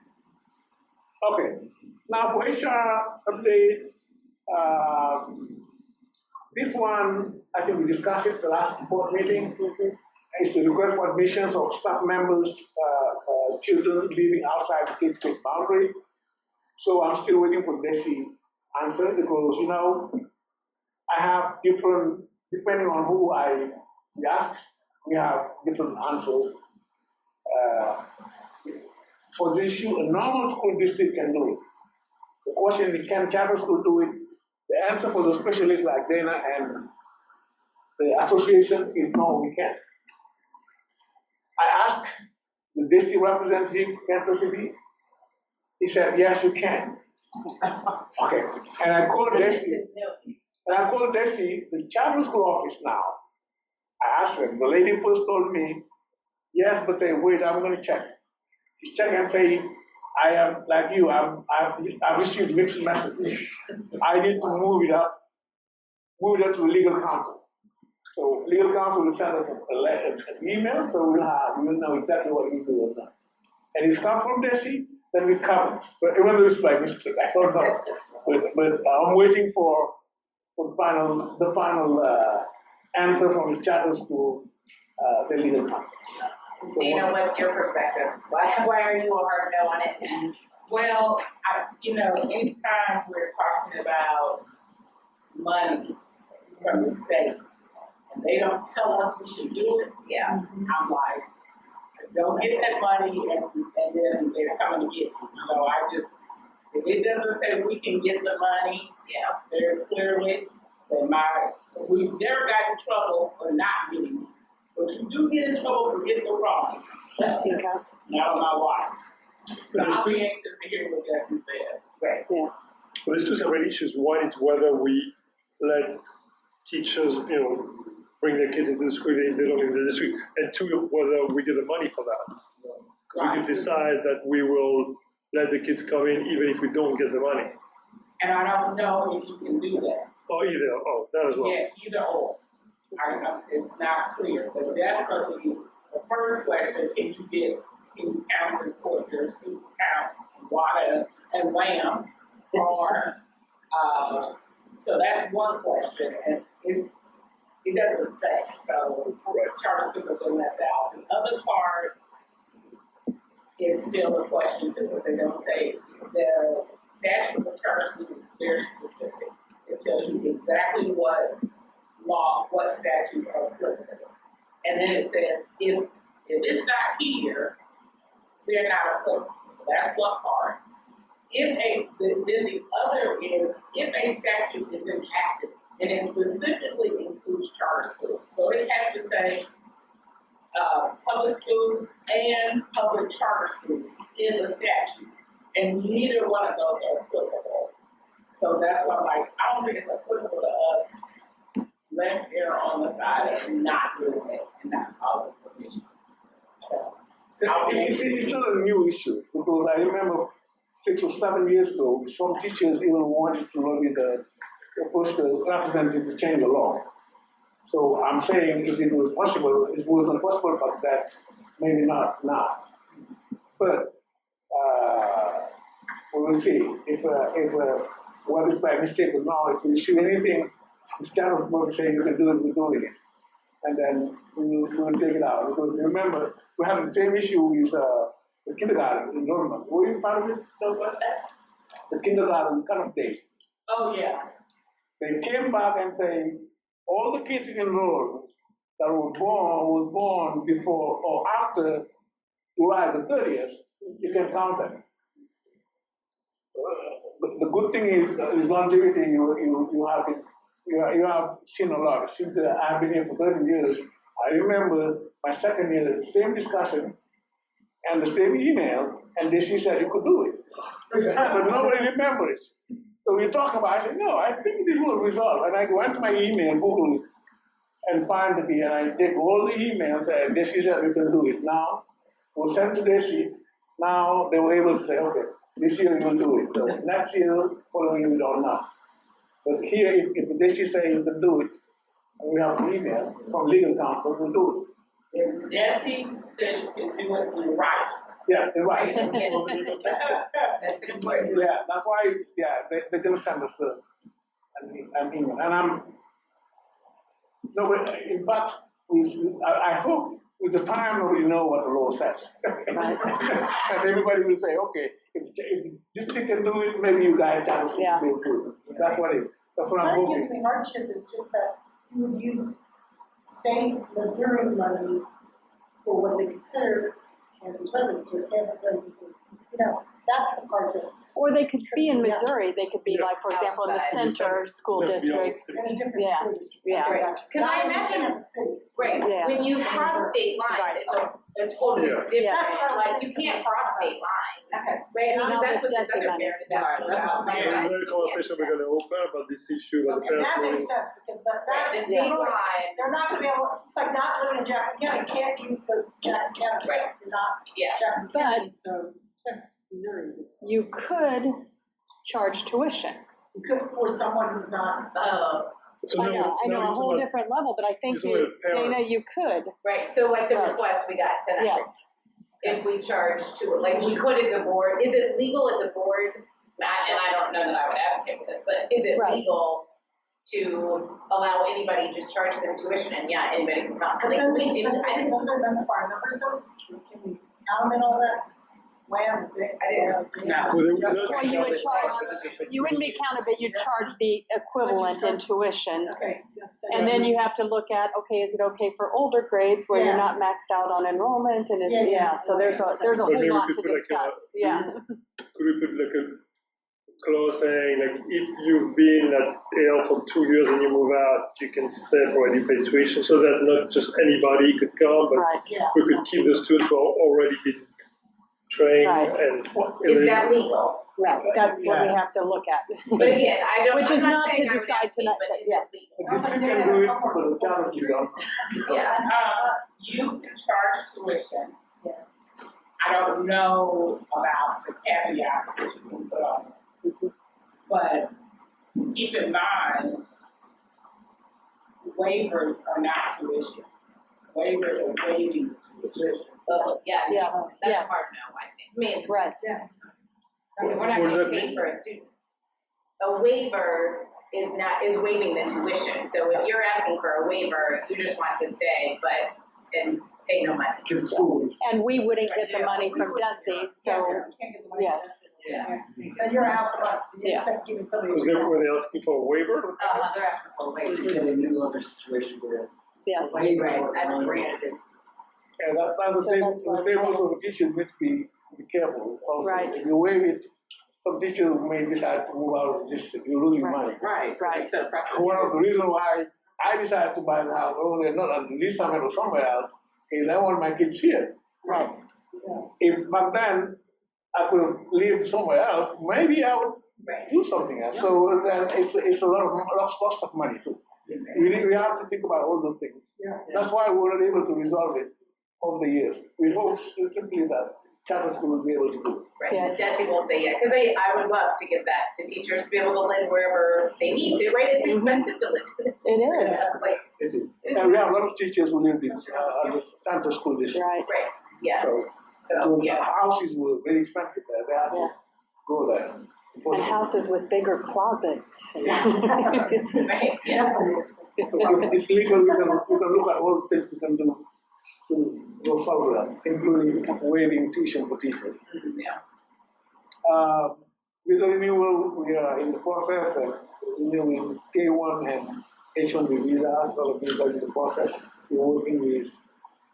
Okay. Now for HR update, this one, I think we discussed it the last board meeting. It's the request for admissions of staff members, children living outside the K state boundary. So I'm still waiting for Desi answer because, you know, I have different, depending on who I ask, we have different answers. For this issue, a normal school district can do it. The question is, can charter school do it? The answer for the specialists like Dana and the association is no, we can't. I asked the district representative, Kansas City. He said, yes, you can. Okay, and I called Desi. And I called Desi, the charter school office now. I asked them, the lady first told me, yes, but say, wait, I'm gonna check. She checked and say, I am like you, I've received mixed messages. I need to move it up to the legal counsel. So legal counsel will send us a letter, an email, so we'll know exactly what we do or not. And if it comes from Desi, then we cover it. But even though it's by mistake, I don't know. But I'm waiting for the final answer from the charter school, the legal counsel. Dana, what's your perspective? Why are you a hard no on it? Well, anytime we're talking about money from the state, and they don't tell us we should do it, Yeah. I'm like, don't get that money and then they're coming to get you. So if it doesn't say we can get the money, Yeah. very clearly, then we've never got in trouble for not getting it. But you do get in trouble for getting the wrong. So, not on my watch. So I'll be anxious to hear what Desi says. Right. Well, there's two separate issues. One is whether we let teachers, bring their kids into the school, they don't live in the district, and two, whether we get the money for that. Because we could decide that we will let the kids come in even if we don't get the money. And I don't know if you can do that. Or either, that as well. Yeah, either or. It's not clear, but definitely, the first question, can you count report your student count, water and land? Or, so that's one question, and it doesn't say, so charter schools have been left out. The other part is still a question too, but they don't say. The statute of charter schools is very specific. It tells you exactly what statutes are applicable. And then it says, if it's not here, they're not applicable. So that's one part. Then the other is, if a statute is enacted, and it specifically includes charter schools. So it has to say public schools and public charter schools in the statute. And neither one of those are applicable. So that's why I'm like, I don't think it's applicable to us. Let's err on the side of not doing it and not causing some issues. So it's not a new issue, because I remember 6 or 7 years ago, some teachers even wanted to lobby the representative to change the law. So I'm saying if it was possible, it wasn't possible, but that maybe not now. But we will see if what is by mistake or not. If we see anything, instead of saying you can do it, we're doing it, and then we will take it out. Because remember, we have the same issue with the kindergarten enrollment. Were you part of it? So what's that? The kindergarten cut-off date. Oh, yeah. They came back and say all the kids enrolled that were born before or after July the 30th, you can count them. The good thing is longevity. You have seen a lot. Since I've been here for 30 years, I remember my second year, the same discussion and the same email, and she said you could do it. But nobody remembers. So we talk about it, I said, no, I think this will resolve. And I go into my email, Google it, and find it, and I take all the emails, and she said we can do it. Now, we'll send to Desi. Now they were able to say, okay, this year we will do it. So next year, following year, we don't know. But here, if Desi say you can do it, and we have an email from legal counsel, we'll do it. If Desi says you can do it, you're right. Yes, they're right. That's important. Yeah, that's why, they're going to send us an email. And but in fact, I hope with the time we know what the law says. And everybody will say, okay, if this thing can do it, maybe you guys can do it. That's what I'm hoping. What gives me hardship is just that you would use state Missouri money for what they consider Kansas residents or Kansas residents. That's the part that. Or they could be in Missouri, they could be like, for example, in the center school district. Any different Yeah. school district. Yeah. Right. 'Cause I imagine- Kansas City. Right, Yeah. when you cross state Right. lines, it's a totally Yeah. different, That's what I was like, you thinking. can't cross state lines. Okay. Right, Not because that's what this with other DESI parent is money. asking Right, that's about. what I'm So saying. another conversation we're going to open about this issue So, about the and that parents. makes sense, because Right, that's, the statewide, they're not gonna be able, it's just like not living in Jackson County, you can't use the Jackson County, Right. you're not yeah. Jackson But- County, so, Missouri. You could charge tuition. You could for someone who's not, So I now- know, now a you're whole talking about- different level, but I think you're talking about Dana, parents. you could, Right, so like the Right. request we got tonight, yes. if we charge to, like, we could as a board, is it legal as a board? And I don't know that I would advocate for this, but is it Right. legal to allow anybody to just charge them tuition and anybody can come? but Like, then we doesn't do, I didn't, it specify numbers though? Can we count in all that? Wham, I didn't- No. Well, Well, you would charge, you wouldn't be counted, but you'd charge the equivalent in tuition. Okay. And then you have to look at, okay, is it okay for older grades where you're Yeah. not maxed out on enrollment and Yeah, yeah. so there's a But whole maybe we lot could to put like discuss, yeah. Could we put like a clause saying like if you've been at Yale for 2 years and you move out, you can stay for you pay tuition, so that not just anybody could come, but Right, Yeah. we could keep the students who are already been train Right. and Is everything. that legal? Right, that's what we have to look at. But again, I don't, Which I'm is not saying to I would decide advocate, tonight, but but is yeah. it legal? The district can do it, but the town don't. Yeah. You can charge tuition. I don't know about the caveats that you can put on it. But keep in mind, waivers are not tuition. Waivers are waiving the tuition. Oh, yeah, Yes, that's yes. a hard no, I think. I mean, Right, I mean, we're not What does gonna that pay mean? for a student. A waiver is waiving the tuition, so if you're asking for a waiver, you just want to stay, and pay no money. Because the school. and we wouldn't get the money from DESI, so, You can't get the money. yes. Yeah. Then you're out, but you're giving somebody. Were they asking for a waiver? They're asking for a waiver. It's in a new other situation where. Yes. Waiver Right, or I'm money. granted. And that's the So same, that's why the same we- also the teachers need to be careful also. Right. If you waive it, some teachers may decide to move out of the district, you're losing Right. money. Right, Right. set a precedent. One of the reasons why I decided to buy the house, oh, they're not on Lee Summit or somewhere else, is I want my kids here. Right, If back then I could have lived somewhere else, maybe I would Right. do something else. So then it's a lot of cost of money too. We have to think about all those things. Yeah. That's why we were able to resolve it over the years. We hope simply that charter school will be able to do it. Right, Yes. Desi will say, yeah, cause I would love to give that to teachers to be able to live wherever they need to, right? It's expensive to live in this. it is, Like, It is. And we have a lot of teachers who live in the Santa school district. right. right, yes, So, so, the yeah. houses were very expensive there. They had to Yeah. go there. And houses with bigger closets. Right, yeah. So if it's legal, we can look at all the things we can do to go solve that, including waiving tuition for teachers. Yeah. With the renewal, we are in the process of renewing K1 and H1B visas, all of these are in the process. We're working with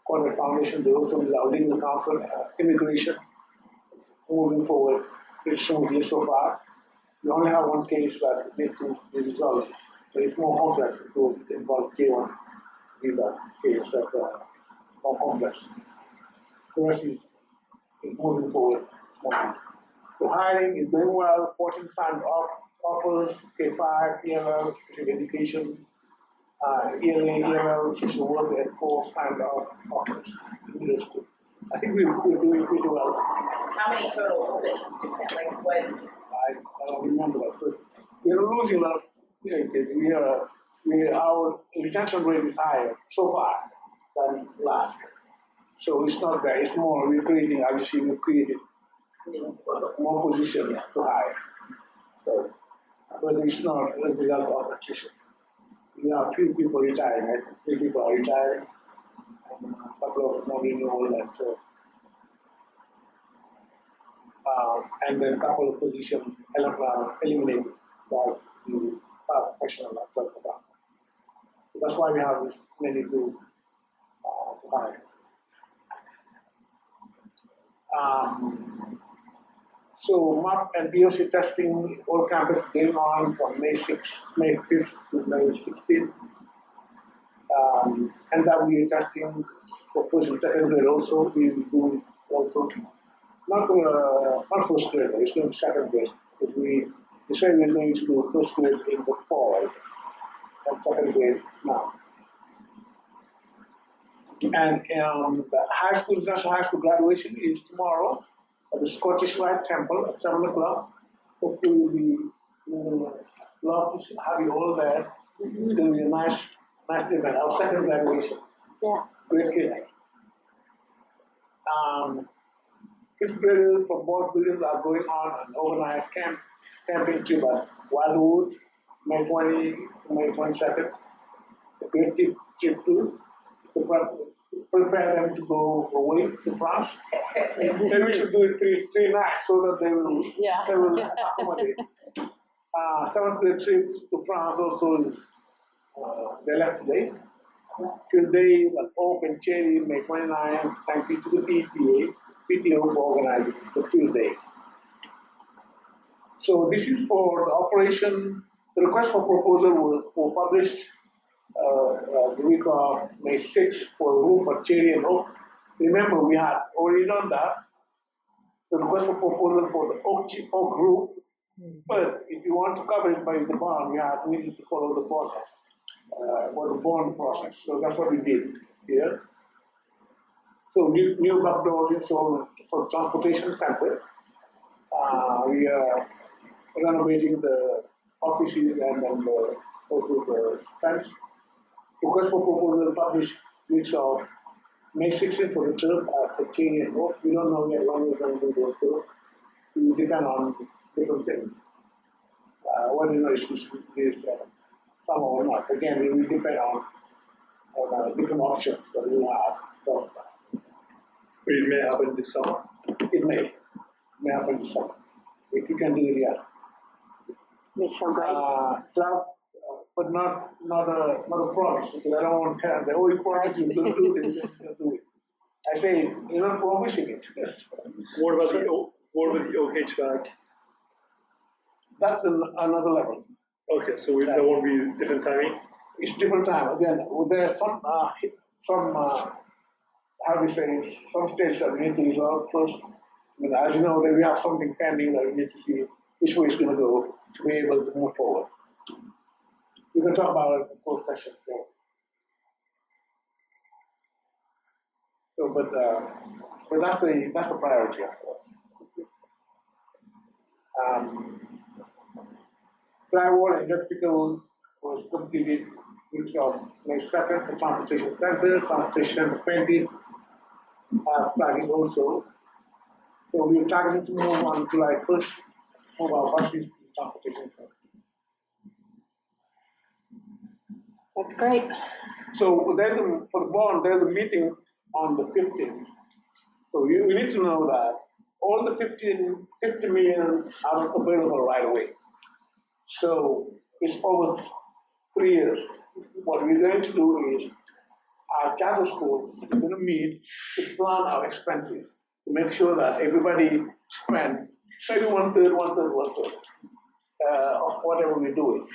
Conrad Foundation, they also with our legal counsel, immigration, moving forward pretty smoothly so far. We only have one case that needs to be resolved, but it's more complex to involve K1 visa case that more complex. The rest is moving forward smoothly. The hiring is going well, 14 signed offers, K5, ELL, special education, ELA, ELL, social work, and 4 signed offers in middle school. I think we're doing pretty well. How many total openings do we have, like, what? I don't remember that, but we're losing a lot of kids. Our retention rate is higher so far than last year. So it's not that, it's more, we're creating, obviously, we've created more positions to hire. So, but it's not a result of attrition. We have few people retiring, I think 3 people are retiring, and a couple of non-renewal, and so. And then a couple of positions eliminated by the professional I talked about. So that's why we have this many to hire. So MAP and POC testing, all campus going on from May 5th to May 16th. And NWA testing for first and second grade also, we will do also. Not first grade, it's going to second grade. Because we said we're going to do first grade in the fall and second grade now. And the high school, national high school graduation is tomorrow at the Scottish Rite Temple at 7 o'clock. Hopefully we'll love to have you all there. It's going to be a nice event, our second graduation. Yeah. Great kids. Fifth graders from both buildings are going on an overnight camping trip at Wildwood, May 20 to May 22nd. A great trip too. To prepare them to go away to France. Then we should do it three nights so that they will accommodate. Seventh grade trip to France also is they left today. Tuesday at Oak and Cherry, May 29th. Thank you to the PTO for organizing the Tuesday. So this is for the operation. The request for proposal was published the week of May 6th for the roof for Cherry and Oak. Remember, we had already done that. the request for proposal for the oak roof. But if you want to cover it by the bond, we need to follow the process, for the bond process. So that's what we did here. So new back doors installed for transportation center. We are renovating the offices and then also the fence. Request for proposal published weeks of May 16th for the turf at the Cheney and Oak. We don't know yet when we're going to do the turf. It will depend on different things. Whether or not it's summer or not. Again, it will depend on different options that we have. So, But it may happen this summer. it may happen this summer. If you can do it, yes. It's so great. But not a promise, because I don't want to tell them, oh, you promised you will do this, you'll do it. I say, you're not promising it. What about the oak HVAC? That's another level. Okay, so there won't be different timing? It's different time. Again, there's some how do you say, some states that we need to resolve first. I mean, as you know, we have something pending that we need to see which way it's going to go to be able to move forward. We can talk about it in the closed session. So, but that's the priority, of course. Drywall and electrical was completed weeks of May 2nd for transportation center, transportation painting, starting also. So we're targeting to move on July 1st, move our buses to transportation center. That's great. So there's for the bond, there's a meeting on the 15th. So we need to know that all the 50 million are available right away. So it's over 3 years. What we're going to do is our charter school is going to meet to plan our expenses to make sure that everybody spend maybe one third of whatever we're doing.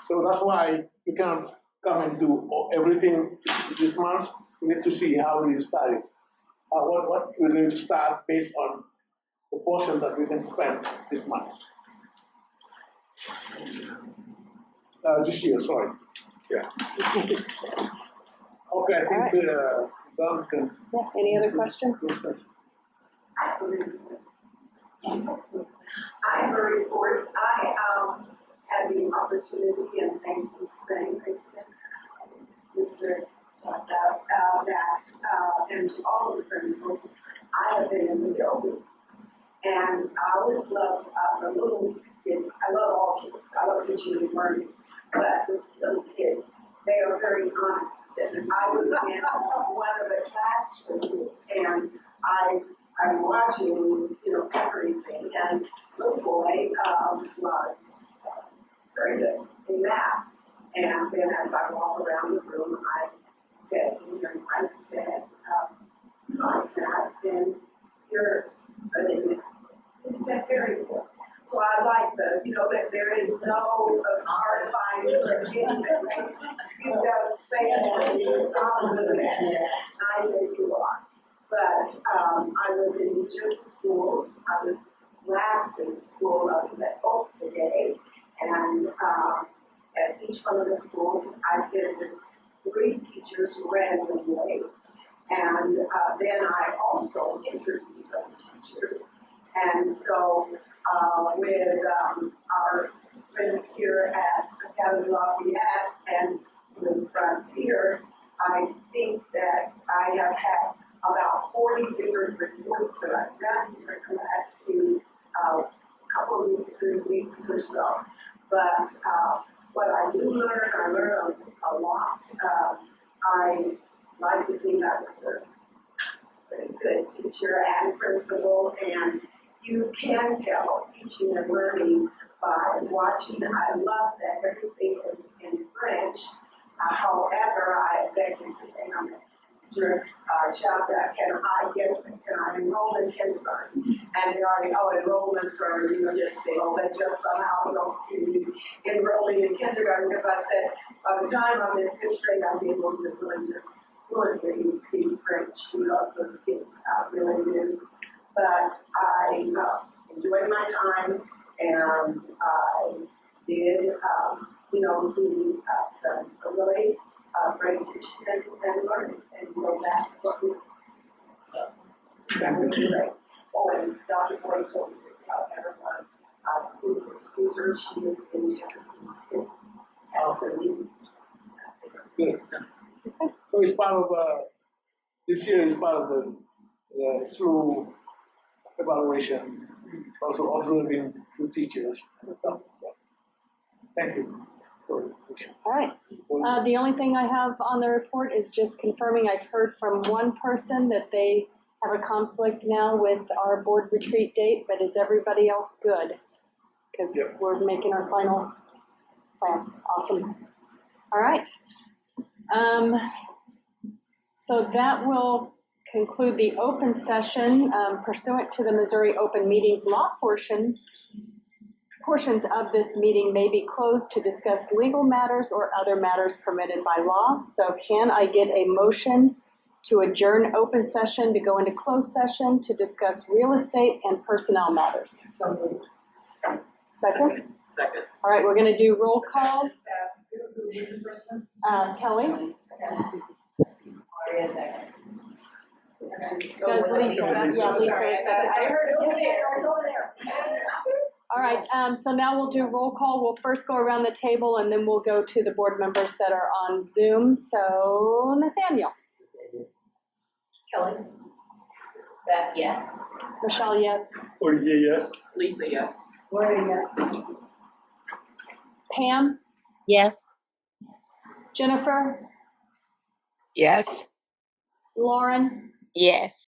So that's why we can't come and do everything this month. We need to see how we start it. What we're going to start based on the portion that we can spend this month. This year, sorry. Yeah. Okay, I think Don can. Yeah, any other questions? I have a report. I had the opportunity, and thanks for saying, Mr. Shaka, and to all the principals, I have been in the buildings. And I always love the little kids. I love all kids. I love teaching and learning. But the little kids, they are very honest. And I was in one of the classrooms, and I'm watching, everything. And little boy was very good in math. And then as I walk around the room, I said to him, like that, then you're good in math. He said, very good. So I like that there is no hard advice or anything. You just say it, I'm good at it. I said, you are. But I was in each of the schools. I was last in the school. I was at Oak today. And at each one of the schools, I visited 3 teachers randomly. And then I also interviewed those teachers. And so with our friends here at Academy Lafayette and with Frontier, I think that I have had about 40 different reports that I've done here in the last few couple of weeks, 3 weeks or so. But what I do learn, I learn a lot. I like to think I was a very good teacher and principal, and you can tell teaching and learning by watching. I love that everything is in French. However, I beg to speak, Mr. Chapta, can I enroll in kindergarten? And they already, enrollments are, just failed. They just somehow don't see me enrolling in kindergarten, because I said, by the time I'm in 5th grade, I'll be able to really just fluently speak French, because those kids really do. but I enjoyed my time and I did, see some really great teaching and learning. And so that's what we, so that was great. Oh, and Dr. Boyd told me to tell everyone, please excuse her, she is in Jefferson City. Also, that's it. Good. So it's part of, this year is part of the through evaluation, also observing two teachers. Thank you. All right. The only thing I have on the report is just confirming I've heard from one person that they have a conflict now with our board retreat date, but is everybody else good? Because we're making our final plans. Awesome. All right. So that will conclude the open session pursuant to the Missouri Open Meetings Law portions of this meeting may be closed to discuss legal matters or other matters permitted by law. So can I get a motion to adjourn open session to go into closed session to discuss real estate and personnel matters? So moved. Second? Second. All right, we're going to do roll calls. Who is the first one? Kelly? Go Does with Lisa? Lisa. Yeah, Lisa is second. I heard it over there, it was over there. All right, so now we'll do roll call. We'll first go around the table and then we'll go to the board members that are on Zoom. So Nathaniel. Kelly? Beth, yes. Michelle, yes. Olivier, yes. Lisa, yes. Gloria, yes. Pam? Yes. Jennifer? Yes. Lauren? Yes.